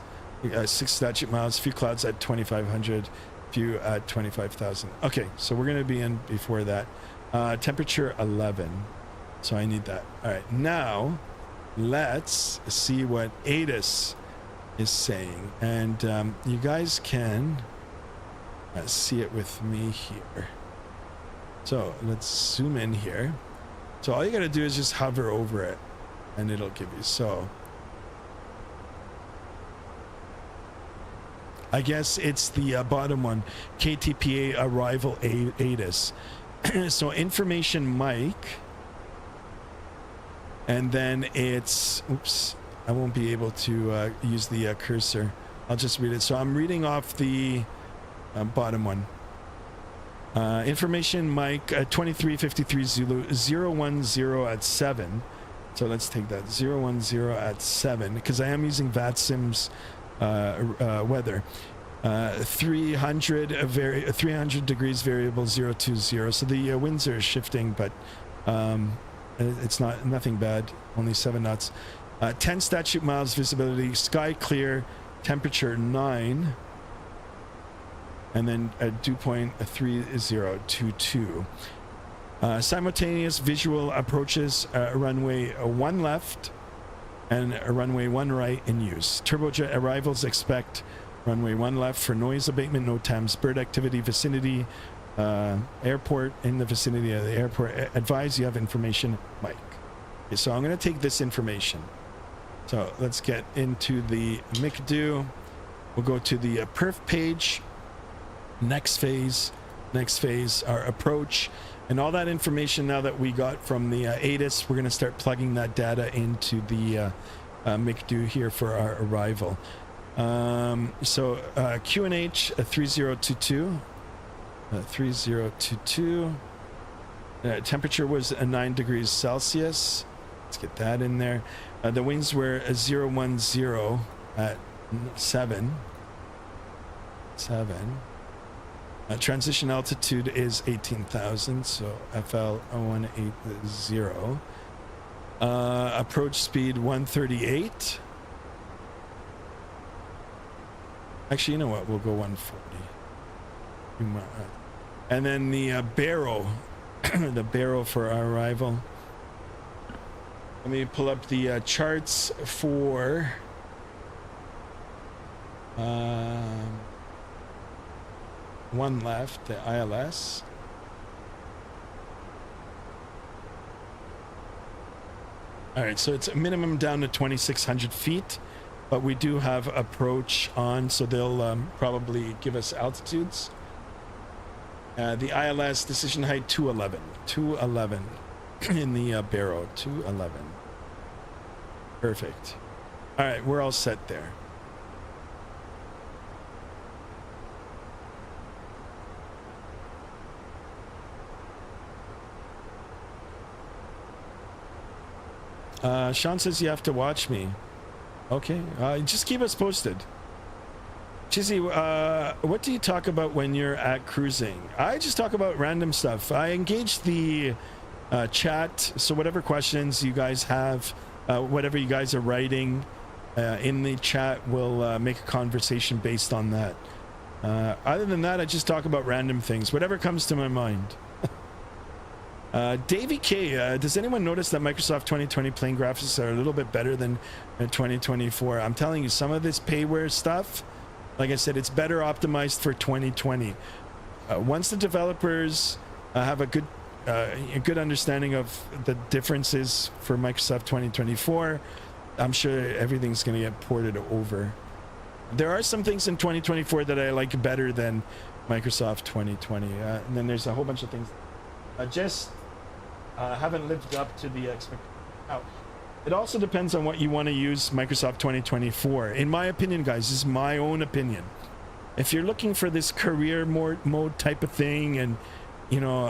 6 statute miles, few clouds at 2500, few at 25,000. Okay, so we're going to be in before that. Temperature 11, so I need that. All right, now let's see what ATIS is saying, and you guys can see it with me here. So let's zoom in here. So all you got to do is just hover over it and it'll give you. So I guess it's the bottom one, KTPA arrival ATIS. So information Mike and then it's, oops, I won't be able to use the cursor. I'll just read it. So I'm reading off the bottom one. Information Mike 2353 Zulu 010 at 7. So let's take that 010 at 7 because I am using Vatsim's weather. 300 degrees variable 020. So the winds are shifting, but it's nothing bad. Only 7 knots. 10 statute miles visibility. Sky clear. Temperature 9. And then dew point 3022. Simultaneous visual approaches, runway 1 left and runway 1 right in use. Turbojet arrivals expect runway 1 left for noise abatement, no TAMS, bird activity, vicinity, airport, in the vicinity of the airport. Advise you have information, Mike. Okay, so I'm going to take this information. So let's get into the MCDO. We'll go to the perf page. Next phase, our approach, and all that information now that we got from the ATIS, we're going to start plugging that data into the MCDO here for our arrival. So QNH 3022, 3022. Temperature was 9 degrees Celsius. Let's get that in there. The winds were 010 at 7. Transition altitude is 18,000, so FL 180. Approach speed 138. Actually, you know what? We'll go 140. And then the barrel, the barrel for our arrival. Let me pull up the charts for. One left, the ILS. All right, so it's a minimum down to 2,600 feet, but we do have approach on, so they'll probably give us altitudes. The ILS decision height 211 in the barrel, 211. Perfect. All right, we're all set there. Sean says you have to watch me. Okay, just keep us posted. Chizzy, what do you talk about when you're at cruising? I just talk about random stuff. I engage the chat, so whatever questions you guys have, whatever you guys are writing in the chat, we'll make a conversation based on that. Other than that, I just talk about random things, whatever comes to my mind. Davey K, does anyone notice that Microsoft 2020 plane graphics are a little bit better than 2024? I'm telling you, some of this payware stuff, like I said, it's better optimized for 2020. Once the developers have a good understanding of the differences for Microsoft 2024, I'm sure everything's going to get ported over. There are some things in 2024 that I like better than Microsoft 2020. And then there's a whole bunch of things just haven't lived up to the expectation. Now, it also depends on what you want to use Microsoft 2024. In my opinion, guys, this is my own opinion. If you're looking for this career mode type of thing, and you know,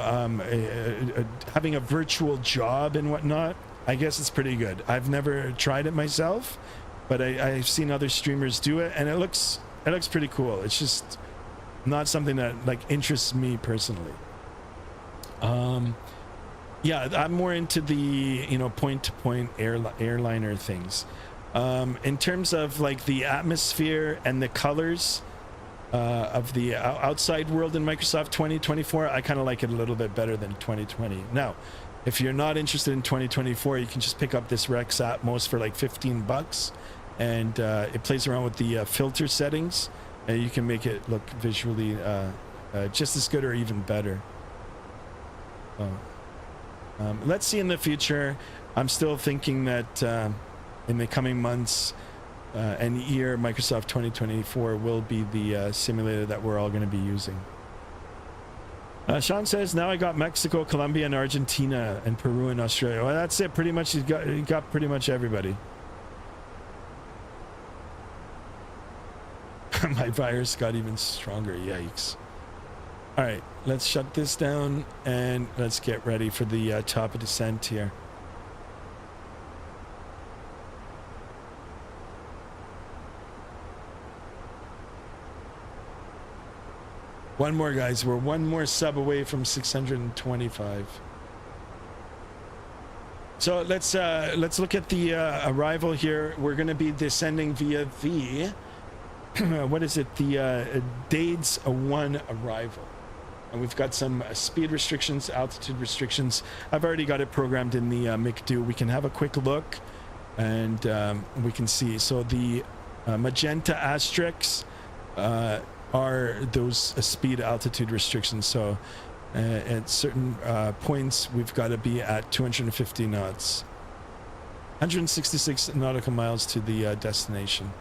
having a virtual job and whatnot, I guess it's pretty good. I've never tried it myself, but I've seen other streamers do it, and it looks pretty cool. It's just not something that like interests me personally. Yeah, I'm more into the, you know, point-to-point airliner things. In terms of like the atmosphere and the colors of the outside world in Microsoft 2024, I kind of like it a little bit better than 2020. Now, if you're not interested in 2024, you can just pick up this Rex Atmos for like $15, and it plays around with the filter settings, and you can make it look visually just as good or even better. Let's see in the future. I'm still thinking that in the coming months and year, Microsoft 2024 will be the simulator that we're all going to be using. Sean says, now I got Mexico, Colombia, and Argentina, and Peru and Australia. Well, that's it. Pretty much, he got pretty much everybody. My virus got even stronger. Yikes. All right, let's shut this down and let's get ready for the top of descent here. One more, guys. We're one more sub away from 625. So let's look at the arrival here. We're going to be descending via the what is it? The Dades 1 arrival. And we've got some speed restrictions, altitude restrictions. I've already got it programmed in the McDo. We can have a quick look and we can see. So the magenta asterisks are those speed altitude restrictions. So at certain points, we've got to be at 250 knots. 166 nautical miles to the destination.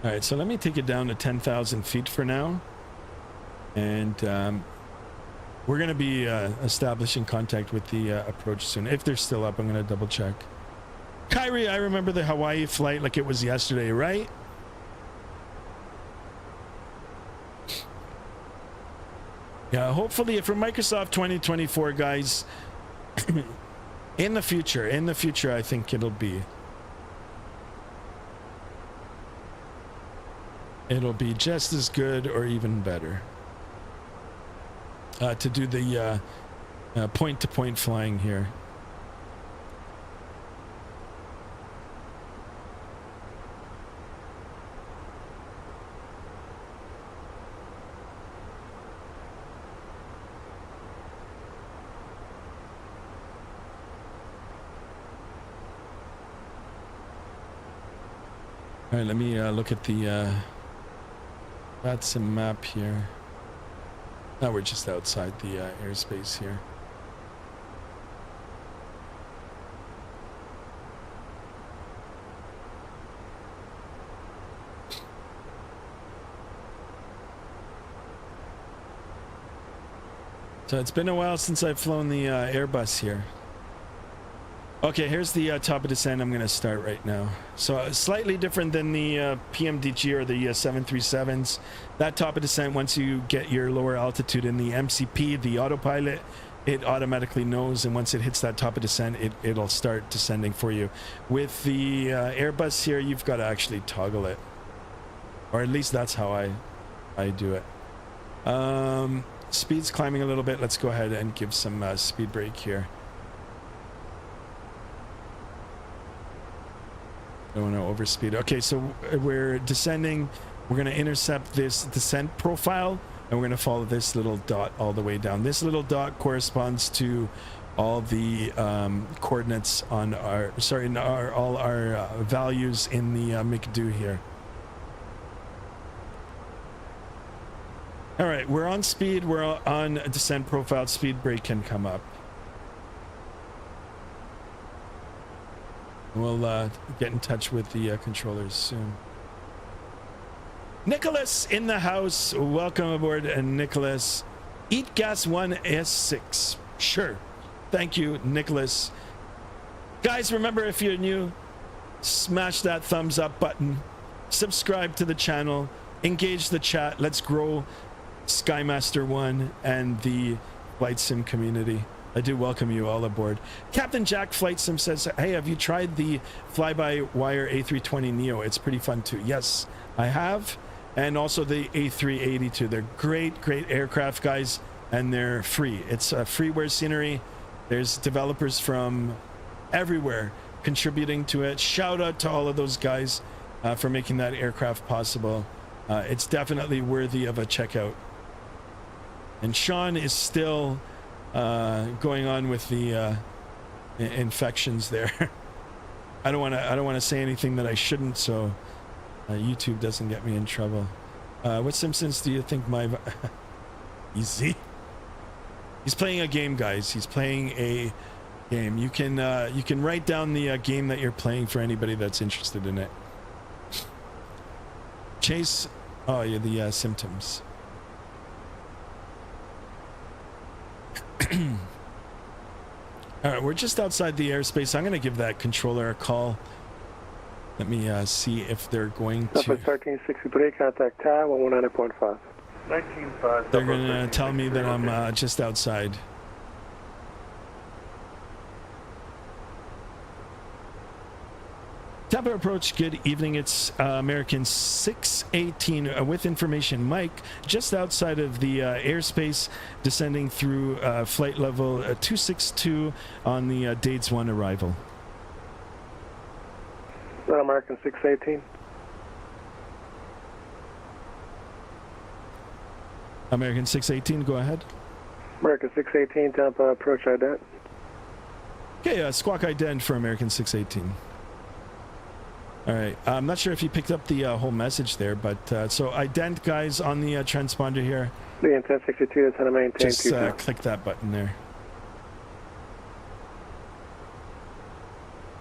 All right, so let me take it down to 10,000 feet for now. And we're going to be establishing contact with the approach soon. If they're still up, I'm going to double check. Kyrie, I remember the Hawaii flight like it was yesterday, right? Yeah, hopefully for Microsoft 2024, guys, in the future, I think it'll be just as good or even better to do the point-to-point flying here. All right, let me look at the Vatsim map here. Now we're just outside the airspace here. So it's been a while since I've flown the Airbus here. Okay, here's the top of descent. I'm going to start right now. So slightly different than the PMDG or the 737s. That top of descent, once you get your lower altitude in the MCP, the autopilot, it automatically knows, and once it hits that top of descent, it'll start descending for you. With the Airbus here, you've got to actually toggle it. Or at least that's how I do it. Speed's climbing a little bit. Let's go ahead and give some speed brake here. Don't want to overspeed. Okay, so we're descending. We're going to intercept this descent profile, and we're going to follow this little dot all the way down. This little dot corresponds to all the coordinates on our, all our values in the McDo here. All right, we're on speed. We're on descent profile. Speed brake can come up. We'll get in touch with the controllers soon. Nicholas in the house. Welcome aboard, Nicholas. Eat Gas 1 S6. Sure. Thank you, Nicholas. Guys, remember, if you're new, smash that thumbs up button. Subscribe to the channel. Engage the chat. Let's grow Skymaster 1 and the Flight Sim community. I do welcome you all aboard. Captain Jack Flight Sim says, hey, have you tried the fly-by-wire A320 Neo? It's pretty fun too. Yes, I have. And also the A382. They're great aircraft, guys, and they're free. It's freeware scenery. There's developers from everywhere contributing to it. Shout out to all of those guys for making that aircraft possible. It's definitely worthy of a checkout. And Sean is still going on with the infections there. I don't want to say anything that I shouldn't, so YouTube doesn't get me in trouble. What Simpsons do you think my easy? He's playing a game, guys. He's playing a game. You can write down the game that you're playing for anybody that's interested in it. Chase, oh yeah, the symptoms. All right, we're just outside the airspace. I'm going to give that controller a call. Let me see if they're going to... 1363, contact TAI 119.5. They're going to tell me that I'm just outside. Tampa approach, good evening. It's American 618 with information. Mike, just outside of the airspace, descending through flight level 262 on the Dates 1 arrival. American 618. American 618, go ahead. American 618, Tampa approach ident. Okay, squawk ident for American 618. All right, I'm not sure if you picked up the whole message there, but so ident guys on the transponder here. The 1062 is going to maintain. Just click that button there.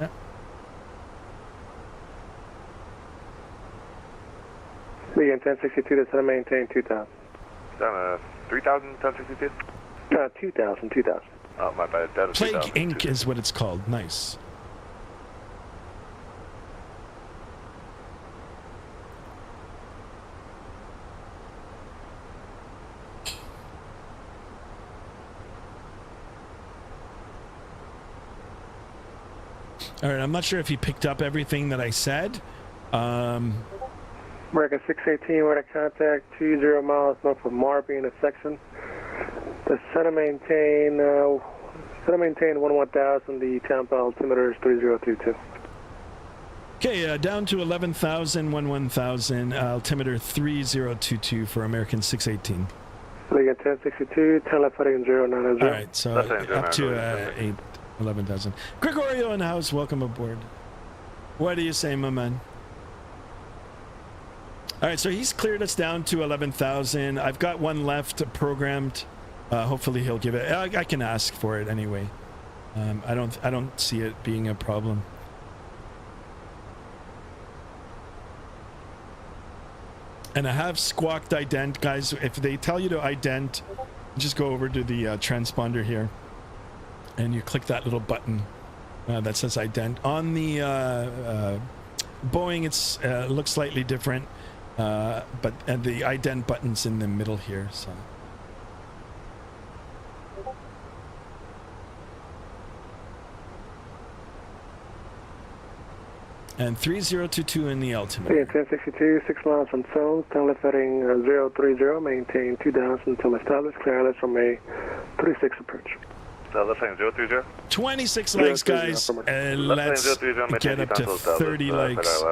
Yeah. The 1062 is going to maintain 2000. 3000, 1062? 2000. Oh, my bad. That is Plague 2000. Inc. is what it's called. Nice. All right, I'm not sure if he picked up everything that I said. American 618, we're to contact 20 miles north of Marby in a section. The center maintain 1000, the Tampa altimeter is 3022. Okay, down to 11,000, 11,000, altimeter 3022 for American 618. League 1062, 10 left heading 090. All right, so up to 11,000. Gregorio in the house, welcome aboard. What do you say, my man? All right, so he's cleared us down to 11,000. I've got one left programmed. Hopefully he'll give it. I can ask for it anyway. I don't see it being a problem. And I have squawked ident, guys. If they tell you to ident, just go over to the transponder here, and you click that little button that says ident. On the Boeing, it's looks slightly different, but the ident button's in the middle here. So. And 3022 in the altimeter. 1062, 6 miles from Seoul, 10 left heading 030, maintain 2000 until established. Clear left from a 36 approach. Left heading 030. 26 likes, guys, and let's get up to 30 likes.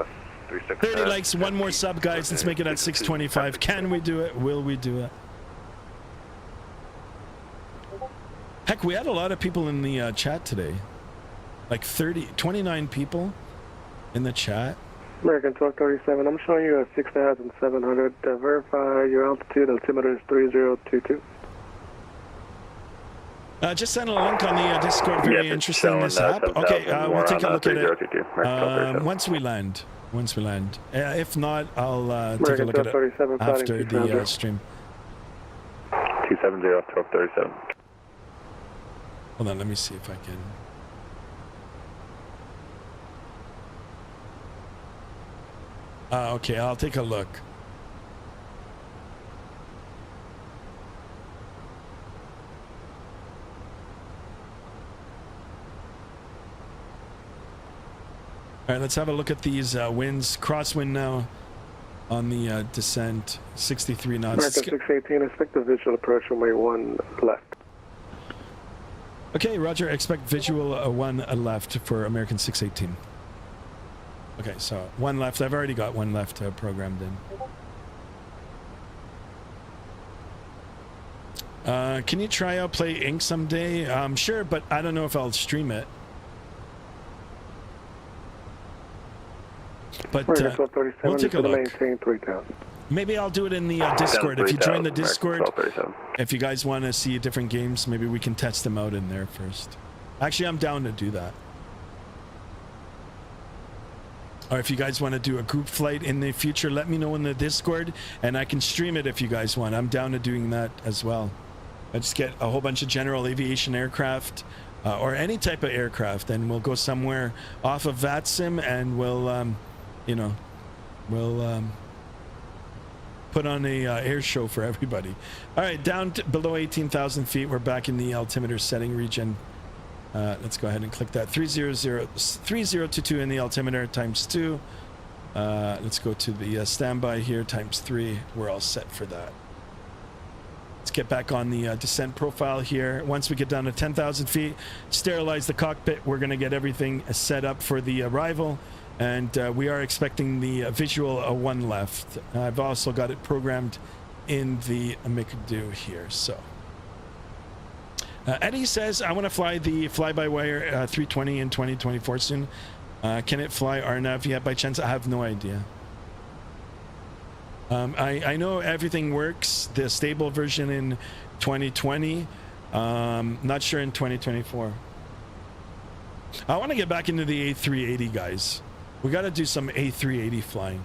30 likes, one more sub, guys. Let's make it at 625. Can we do it? Will we do it? Heck, we had a lot of people in the chat today. Like 29 people in the chat. American 1237, I'm showing you a 6,700. Verify your altitude. Altimeter is 3022. Just send a link on the Discord. Very interesting in this app. Okay, we'll take a look at it once we land. If not, I'll take a look at it after the stream. 270, 1237. Hold on, let me see if I can. Okay, I'll take a look. All right, let's have a look at these winds. Crosswind now on the descent, 63 knots. American 618, expect the visual approach from way 1 left. Okay, Roger, expect visual 1 left for American 618. Okay, so 1 left. I've already got 1 left programmed in. Can you try out Play Inc. someday? Sure, but I don't know if I'll stream it. But American 1237, we'll take a look. maintain 3000. Maybe I'll do it in the Discord. If you join the Discord, 1237. if you guys want to see different games, maybe we can test them out in there first. Actually, I'm down to do that. Or if you guys want to do a group flight in the future, let me know in the Discord, and I can stream it if you guys want. I'm down to doing that as well. I just get a whole bunch of general aviation aircraft, or any type of aircraft, and we'll go somewhere off of Vatsim, and we'll, you know, we'll put on a air show for everybody. All right, down to below 18,000 feet. We're back in the altimeter setting region. Let's go ahead and click that 3022 in the altimeter times 2. Let's go to the standby here times 3. We're all set for that. Let's get back on the descent profile here. Once we get down to 10,000 feet, sterilize the cockpit. We're going to get everything set up for the arrival, and we are expecting the visual 1 left. I've also got it programmed in the McDo here. So Eddie says, I want to fly the fly-by-wire 320 in 2024 soon. Can it fly RNAV yet by chance? I have no idea. I know everything works, the stable version in 2020. Not sure in 2024. I want to get back into the A380, guys. We got to do some A380 flying.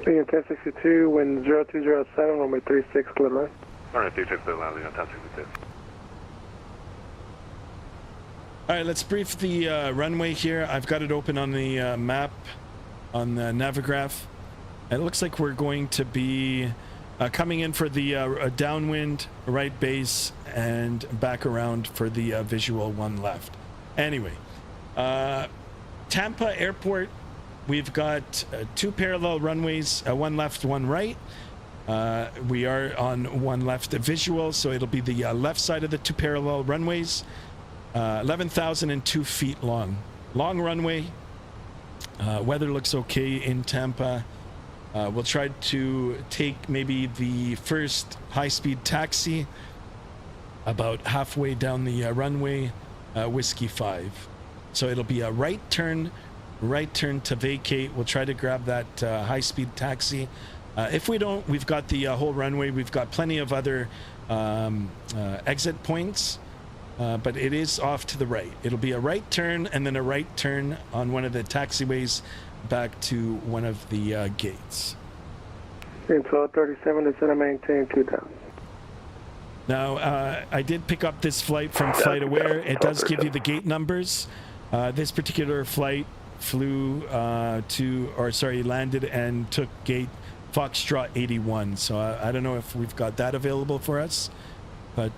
Being 1062, wind 0207, runway 36, clear line. Runway 36, clear line, 1062. All right, let's brief the runway here. I've got it open on the map on the Navigraph. It looks like we're going to be coming in for the downwind, right base, and back around for the visual 1 left. Anyway, Tampa Airport. We've got 2 parallel runways, 1 left, 1 right. We are on 1 left visual, so it'll be the left side of the 2 parallel runways. 11,002 feet long. Long runway. Weather looks okay in Tampa. We'll try to take maybe the first high-speed taxi about halfway down the runway, Whiskey 5. So it'll be a right turn to vacate. We'll try to grab that high-speed taxi. If we don't, we've got the whole runway. We've got plenty of other exit points, but it is off to the right. It'll be a right turn and then a right turn on one of the taxiways back to one of the gates. In 1237, descend and maintain 2000. Now, I did pick up this flight from FlightAware. It does give you the gate numbers. This particular flight landed and took gate Foxtrot 81. So I don't know if we've got that available for us, but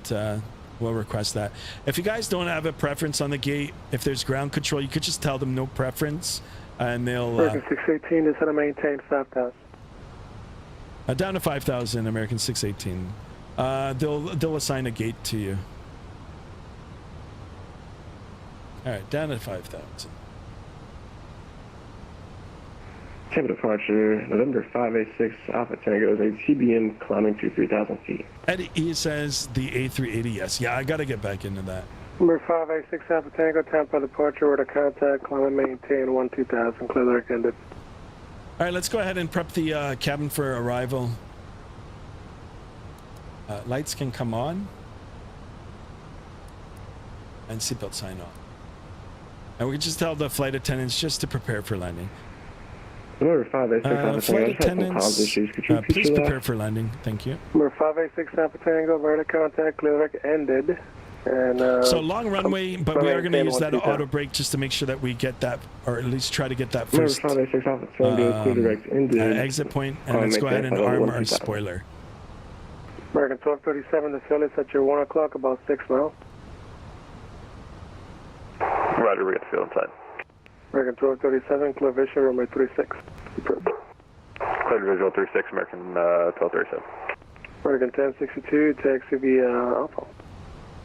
we'll request that. If you guys don't have a preference on the gate, if there's ground control, you could just tell them no preference, and they'll... American 618, descend and maintain 5,000. Down to 5,000, American 618. They'll assign a gate to you. All right, down to 5,000. Tampa departure, November 586, Alpha Tango is a TBM climbing to 3,000 feet. Eddie, he says the A380, yes. Yeah, I got to get back into that. Number 586, Alpha Tango, Tampa departure, order contact, climb and maintain 12,000, clear lyric ended. All right, let's go ahead and prep the cabin for arrival. Lights can come on. And seatbelt sign on. And we can just tell the flight attendants just to prepare for landing. Number 586, flight attendants, please prepare for landing. Thank you. Number 586, Alpha Tango, vertical contact, clear lyric ended. And, so long runway, but we are going to use that auto brake just to make sure that we get that, or at least try to get that first exit point. And let's go ahead and arm our spoiler. American 1237, the field is at your 1 o'clock, about 6 miles. Roger, we got the field inside. American 1237, clear vision, runway 36. Clear visual 36, American 1237. American 1062, taxi via Alpha.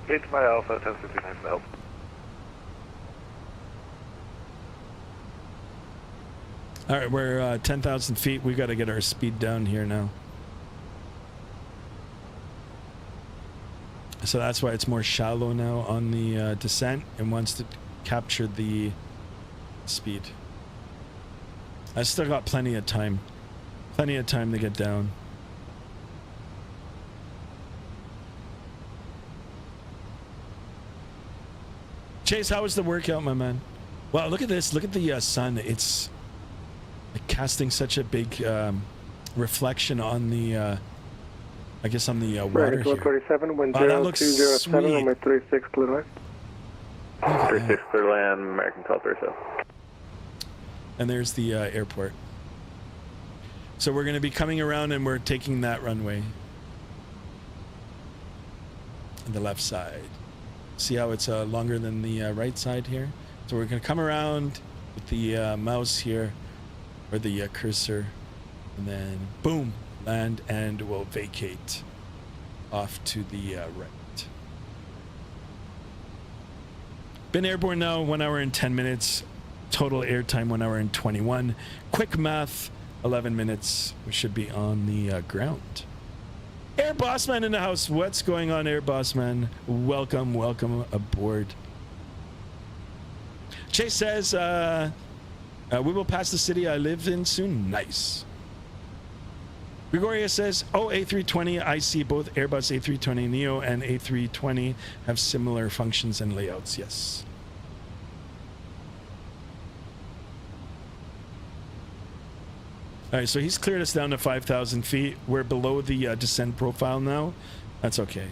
8 by Alpha, 1062, thanks for the help. All right, we're 10,000 feet. We got to get our speed down here now. So that's why it's more shallow now on the descent and wants to capture the speed. I still got plenty of time. Plenty of time to get down. Chase, how was the workout, my man? Wow, look at this. Look at the sun. It's casting such a big reflection on the I guess on the water here. 137, wind that looks 0207, sweet. runway 36, clear line. 36 clear land, American call 37. And there's the airport. So we're going to be coming around and we're taking that runway. On the left side. See how it's longer than the right side here? So we're going to come around with the mouse here, or the cursor, and then boom, land, and we'll vacate off to the right. Been airborne now, 1 hour and 10 minutes. Total airtime 1 hour and 21. Quick math, 11 minutes. We should be on the ground. Air Bossman in the house. What's going on, Air Bossman? Welcome, welcome aboard. Chase says, we will pass the city I live in soon. Nice. Gregoria says, oh, A320, I see both Airbus A320 Neo and A320 have similar functions and layouts. Yes. All right, so he's cleared us down to 5,000 feet. We're below the descent profile now. That's okay.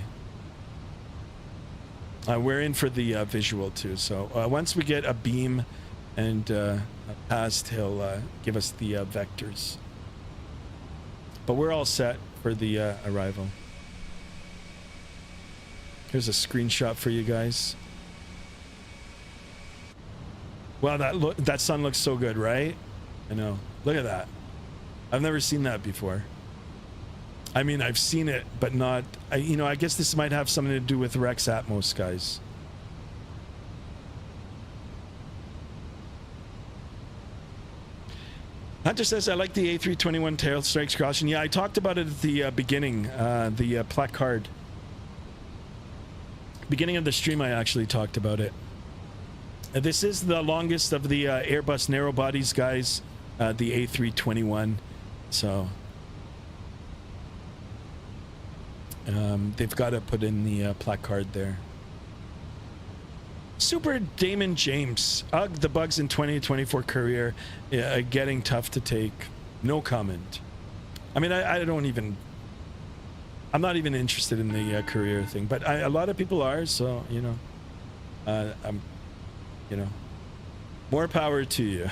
We're in for the visual too. So once we get a beam and past, he'll give us the vectors. But we're all set for the arrival. Here's a screenshot for you guys. Wow, that sun looks so good, right? I know. Look at that. I've never seen that before. I mean, I've seen it, but not... I guess this might have something to do with Rex Atmos, guys. Hunter says, I like the A321 tail strikes caution. Yeah, I talked about it at the beginning, the placard. Beginning of the stream, I actually talked about it. This is the longest of the Airbus narrow bodies, guys, the A321. So they've got to put in the placard there. Super Damon James. Ugh, the bugs in 2024 Courier getting tough to take. No comment. I mean, I don't even... I'm not even interested in the Courier thing, but a lot of people are, so, I'm, more power to you.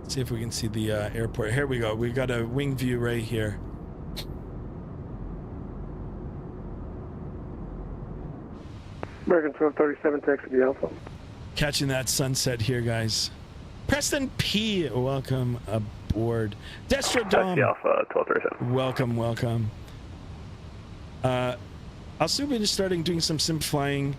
See if we can see the airport. Here we go. We got a wing view right here. American 1237, taxi to Alpha. Catching that sunset here, guys. Preston P, welcome aboard. Destro Dom. Taxi Alpha 1237. Welcome, welcome. I'll soon be just starting doing some sim flying.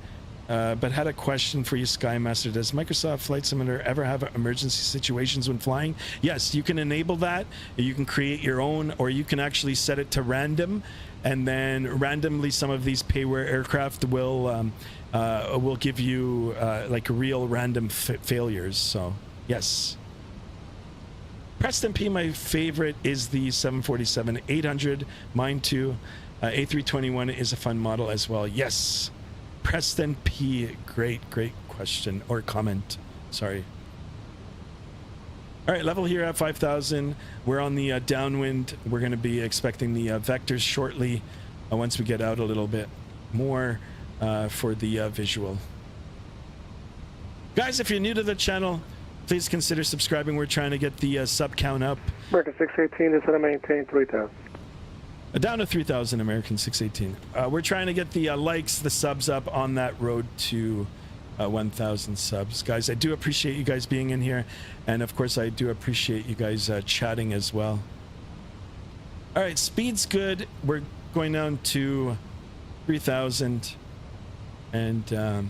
But had a question for you, Skymaster. Does Microsoft Flight Simulator ever have emergency situations when flying? Yes, you can enable that. You can create your own, or you can actually set it to random, and then randomly some of these payware aircraft will give you like real random failures. So yes. Preston P, my favorite is the 747-800. Mine too. A321 is a fun model as well. Yes. Preston P, great question or comment. Sorry. All right, level here at 5,000. We're on the downwind. We're going to be expecting the vectors shortly once we get out a little bit more for the visual. Guys, if you're new to the channel, please consider subscribing. We're trying to get the sub count up. American 618, just want to maintain 3,000. Down to 3,000, American 618. We're trying to get the likes, the subs up on that road to 1,000 subs. Guys, I do appreciate you guys being in here. And of course, I do appreciate you guys chatting as well. All right, speed's good. We're going down to 3,000. And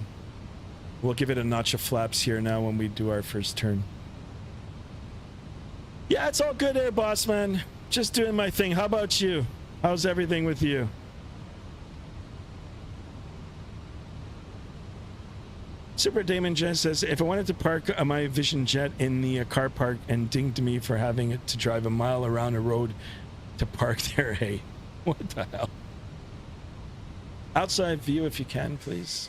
we'll give it a notch of flaps here now when we do our first turn. Yeah, it's all good there, boss man. Just doing my thing. How about you? How's everything with you? Super Damon Jen says, if I wanted to park my Vision Jet in the car park and dinged me for having it to drive a mile around a road to park there, hey, what the hell? Outside view if you can, please.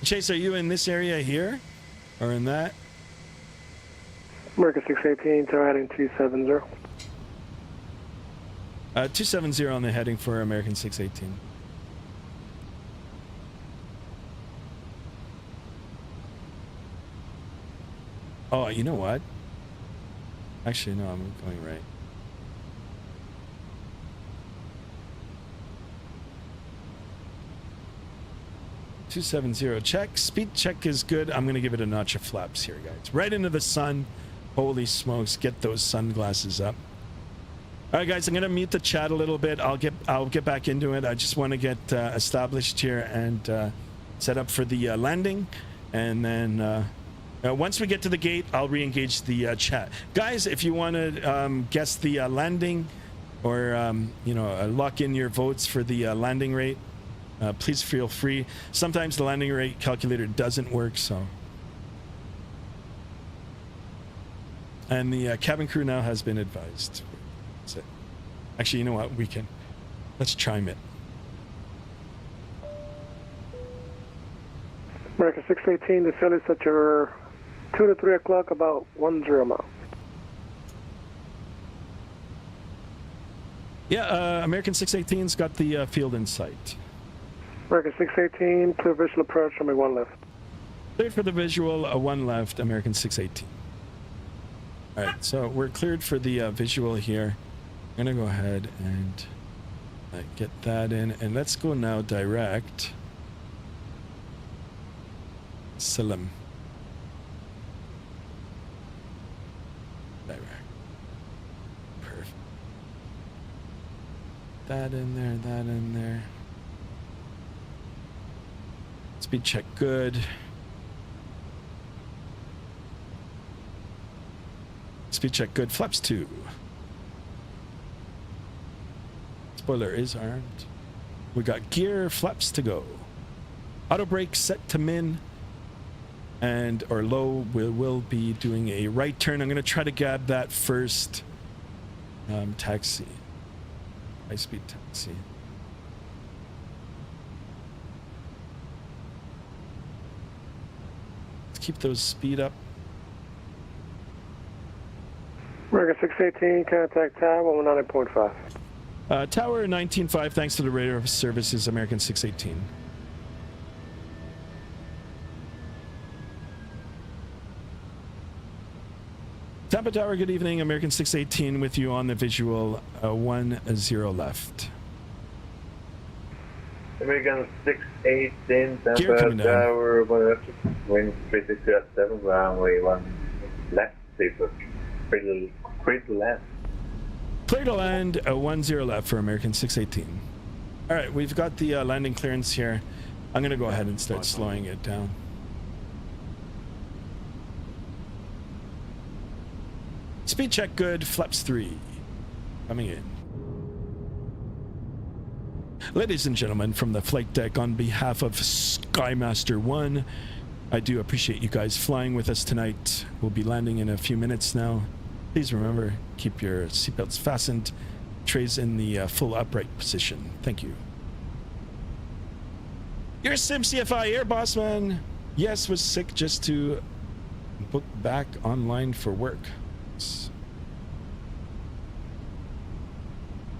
Chase, are you in this area here? Or in that? American 618, tow heading 270. 270 on the heading for American 618. Oh, you know what? Actually, no, I'm going right. Check. Speed check is good. I'm going to give it a notch of flaps here, guys. Right into the sun. Holy smokes. Get those sunglasses up. All right, guys, I'm going to mute the chat a little bit. I'll get back into it. I just want to get established here and set up for the landing. And then once we get to the gate, I'll re-engage the chat. Guys, if you want to guess the landing or, lock in your votes for the landing rate, please feel free. Sometimes the landing rate calculator doesn't work, so. And the cabin crew now has been advised. That's it. Actually, you know what? Let's chime it. American 618, the field is at your 2 to 3 o'clock, about 10 miles. Yeah, American 618's got the field in sight. American 618, clear visual approach, only 1 left. Cleared for the visual, 1 left, American 618. All right, so we're cleared for the visual here. I'm gonna go ahead and get that in, and let's go now direct. Salam. Direct. Perfect. That in there, that in there. Speed check good. Speed check good. Flaps 2. Spoiler is armed. We got gear, flaps to go. Auto brake set to min and or low. We will be doing a right turn. I'm going to try to grab that first taxi. High speed taxi. Let's keep those speed up. American 618, contact tower 190.5. Tower 19.5, thanks to the radar services, American 618. Tampa Tower, good evening. American 618 with you on the visual, 10 left. American 618, Tampa Tower, 1 left, wind 360 at 7, runway 1 left, safer. Clear to land. Clear to land, 10 left for American 618. All right, we've got the landing clearance here. I'm going to go ahead and start slowing it down. Speed check good, flaps 3. Coming in. Ladies and gentlemen, from the flight deck, on behalf of Skymaster 1, I do appreciate you guys flying with us tonight. We'll be landing in a few minutes now. Please remember, keep your seatbelts fastened, trays in the full upright position. Thank you. Your SimCFI Air Bossman, yes, was sick just to book back online for work.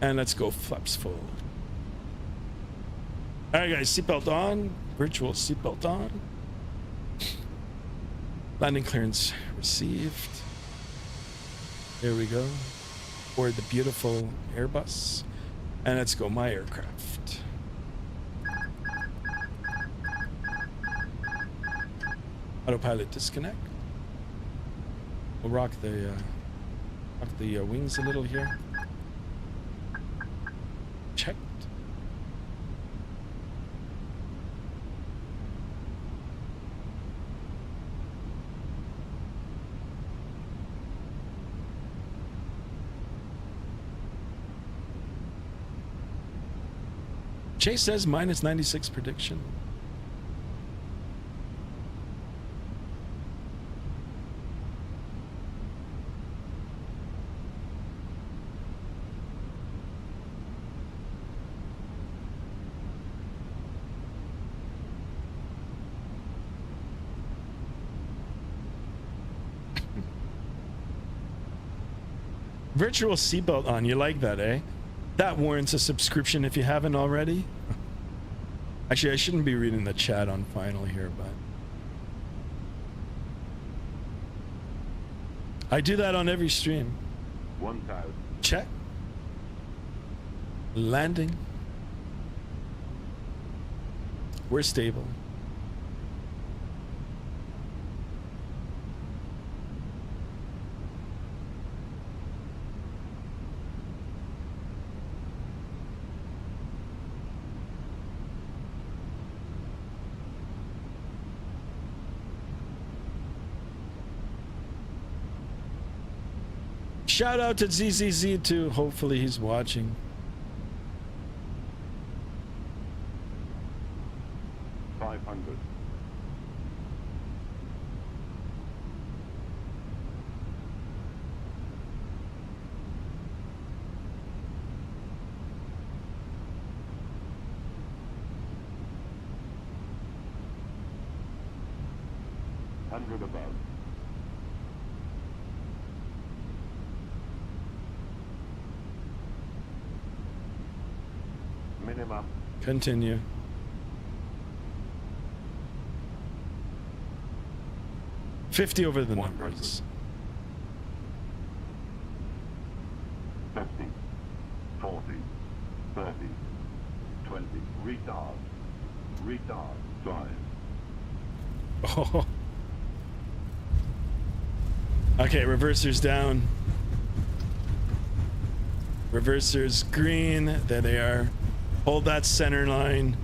And let's go flaps full. All right, guys, seatbelt on, virtual seatbelt on. Landing clearance received. There we go. Board the beautiful Airbus. And let's go my aircraft. Autopilot disconnect. We'll rock the Up the wings a little here. Checked. Chase says minus 96 prediction. Virtual seatbelt on. You like that, eh? That warrants a subscription if you haven't already. Actually, I shouldn't be reading the chat on final here, but I do that on every stream. 1,000. Check. Landing. We're stable. Shout out to ZZZ too. Hopefully he's watching. $500. $100 above. Minimum. Continue. $50 over the numbers. 50, 40, 30, 20. Retard. Retard. Drive. Oh. Okay, reversers down. Reversers green. There they are. Hold that center line.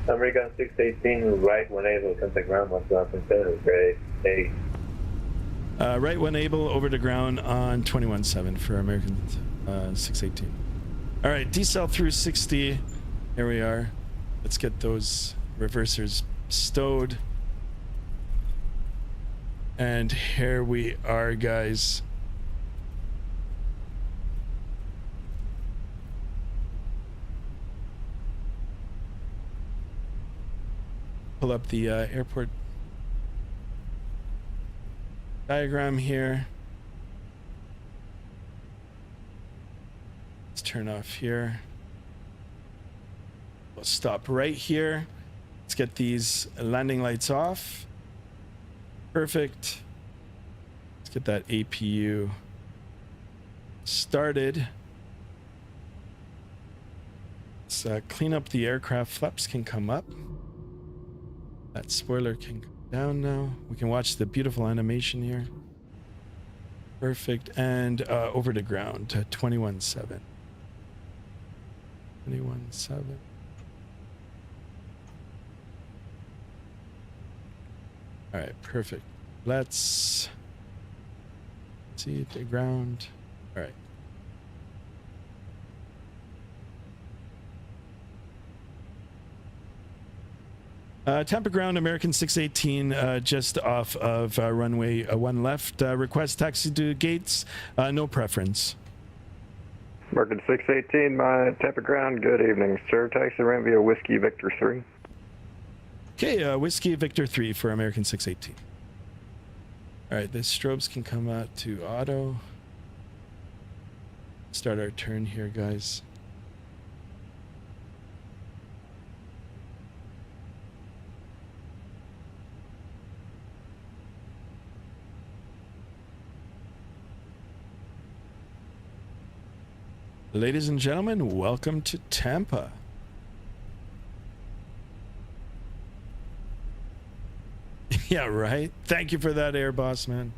American 618, right when able, contact ground, what's up, instead grade 8. Right when able, over to ground on 21.7 for American 618. All right, decel through 60. Here we are. Let's get those reversers stowed. And here we are, guys. Pull up the airport diagram here. Let's turn off here. We'll stop right here. Let's get these landing lights off. Perfect. Let's get that APU started. Let's clean up the aircraft. Flaps can come up. That spoiler can come down now. We can watch the beautiful animation here. Perfect. And over to ground to 21.7. 21.7. All right, perfect. Let's see the ground. All right. Tampa ground, American 618, just off of runway 1 left. Request taxi to gates, no preference. American 618, my Tampa ground, good evening, sir. Taxi ramp via Whiskey Victor 3. Okay, Whiskey Victor 3 for American 618. All right, the strobes can come out to auto. Start our turn here, guys. Ladies and gentlemen, welcome to Tampa. Yeah, right. Thank you for that, Air Boss, man.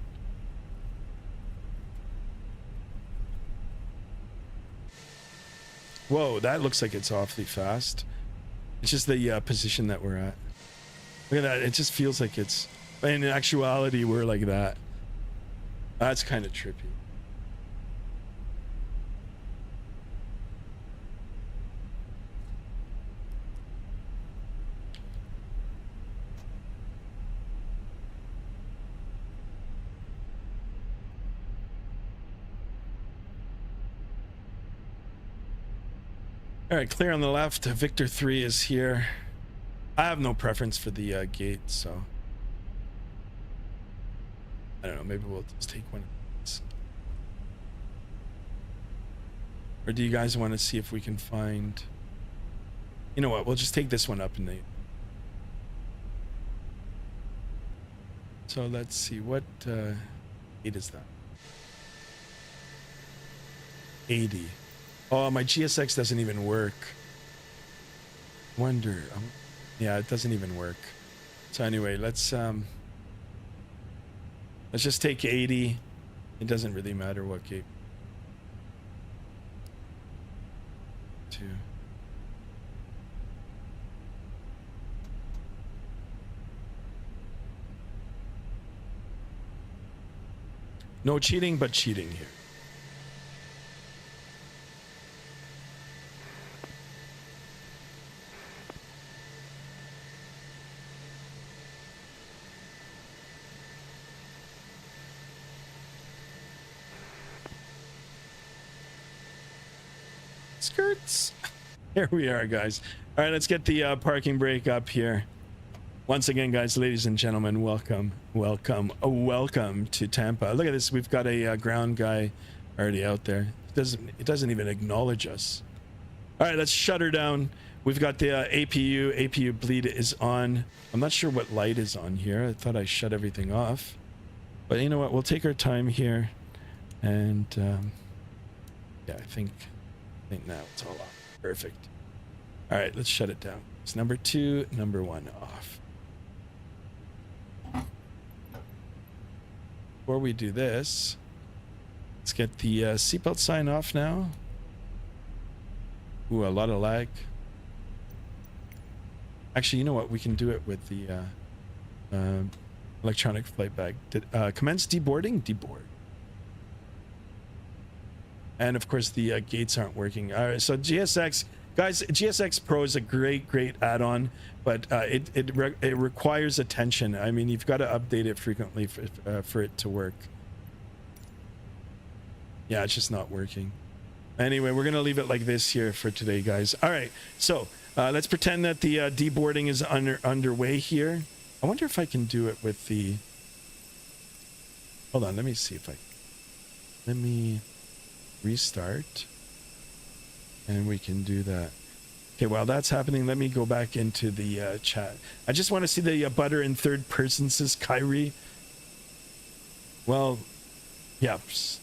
Whoa, that looks like it's awfully fast. It's just the position that we're at. Look at that. It just feels like it's... In actuality, we're like that. That's kind of trippy. All right, clear on the left. Victor 3 is here. I have no preference for the gate, so I don't know. Maybe we'll just take one of these. Or do you guys want to see if we can find? You know what? We'll just take this one up and so let's see what gate is that? 80. Oh, my GSX doesn't even work. Wonder. Yeah, it doesn't even work. So anyway, let's just take 80. It doesn't really matter what gate. 2. No cheating, but cheating here. Skirts. Here we are, guys. All right, let's get the parking brake up here. Once again, guys, ladies and gentlemen, welcome to Tampa. Look at this. We've got a ground guy already out there. It doesn't even acknowledge us. All right, let's shut her down. We've got the APU bleed is on. I'm not sure what light is on here. I thought I shut everything off, but you know what? We'll take our time here, and yeah, I think now it's all off. Perfect. All right, let's shut it down. It's number 2, number 1 off. Before we do this, let's get the seatbelt sign off now. Ooh, a lot of lag. Actually, you know what? We can do it with the electronic flight bag. Commence deboarding? Deboard. And of course, the gates aren't working. All right, so GSX, guys, GSX Pro is a great add-on, but it requires attention. I mean, you've got to update it frequently for it to work. Yeah, it's just not working. Anyway, we're gonna leave it like this here for today, guys. All right, so let's pretend that the deboarding is underway here. I wonder if I can do it with the... Hold on, let me see if let me restart, and we can do that. Okay, while that's happening, let me go back into the chat. I just want to see the butter in third person, says Kyrie. Well, yeah,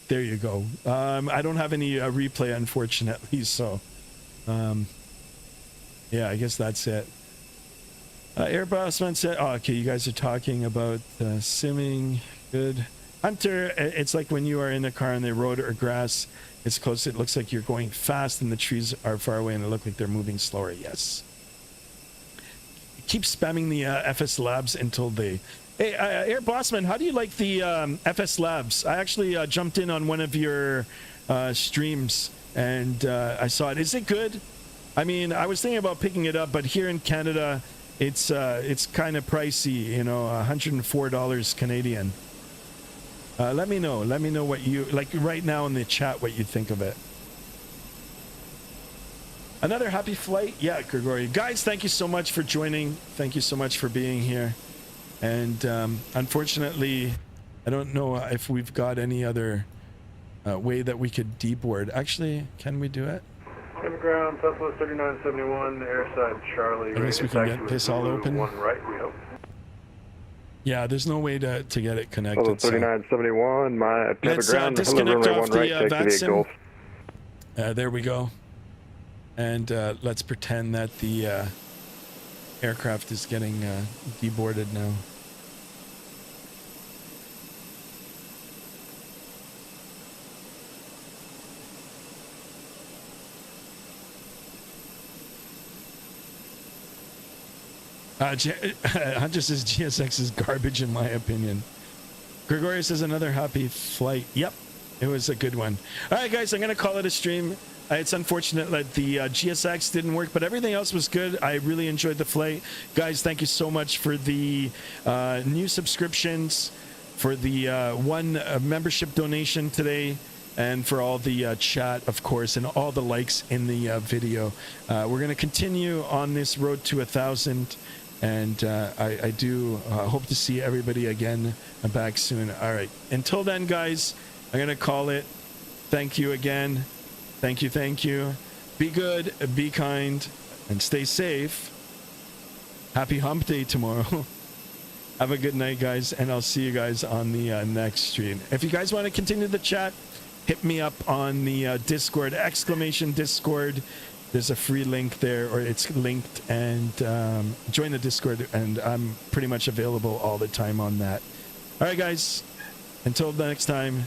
there you go. I don't have any replay, unfortunately, so yeah, I guess that's it. Airbossman said, oh, okay, you guys are talking about simming. Good. Hunter, it's like when you are in a car on the road or grass, it's close, it looks like you're going fast and the trees are far away and it looks like they're moving slower. Yes. Keep spamming the FS Labs until they... Hey, Air Bossman, how do you like the FS Labs? I actually jumped in on one of your streams and I saw it. Is it good? I mean, I was thinking about picking it up, but here in Canada, it's kind of pricey, you know, $104 Canadian. Let me know what you like right now in the chat, what you think of it. Another happy flight. Yeah, Grigori. Guys, thank you so much for joining. Thank you so much for being here. And unfortunately, I don't know if we've got any other way that we could deboard. Actually, can we do it? Ground, Southwest 3971, airside Charlie. I guess we can get this all open. One right, we hope. Yeah, there's no way to get it connected. Hello, 3971, my let's disconnect off the Vatsim. There we go. And let's pretend that the aircraft is getting deboarded now. Hunter says GSX is garbage in my opinion. Gregorio says another happy flight. Yep, it was a good one. All right, guys, I'm going to call it a stream. It's unfortunate that the GSX didn't work, but everything else was good. I really enjoyed the flight. Guys, thank you so much for the new subscriptions, for the one membership donation today, and for all the chat, of course, and all the likes in the video. We're going to continue on this road to 1,000. And I do hope to see everybody again back soon. All right. Until then, guys, I'm going to call it. Thank you again. Thank you. Thank you. Be good, be kind, and stay safe. Happy hump day tomorrow. Have a good night, guys, and I'll see you guys on the next stream. If you guys want to continue the chat, hit me up on the Discord, !Discord. There's a free link there, or it's linked, and join the Discord, and I'm pretty much available all the time on that. All right, guys, until the next time,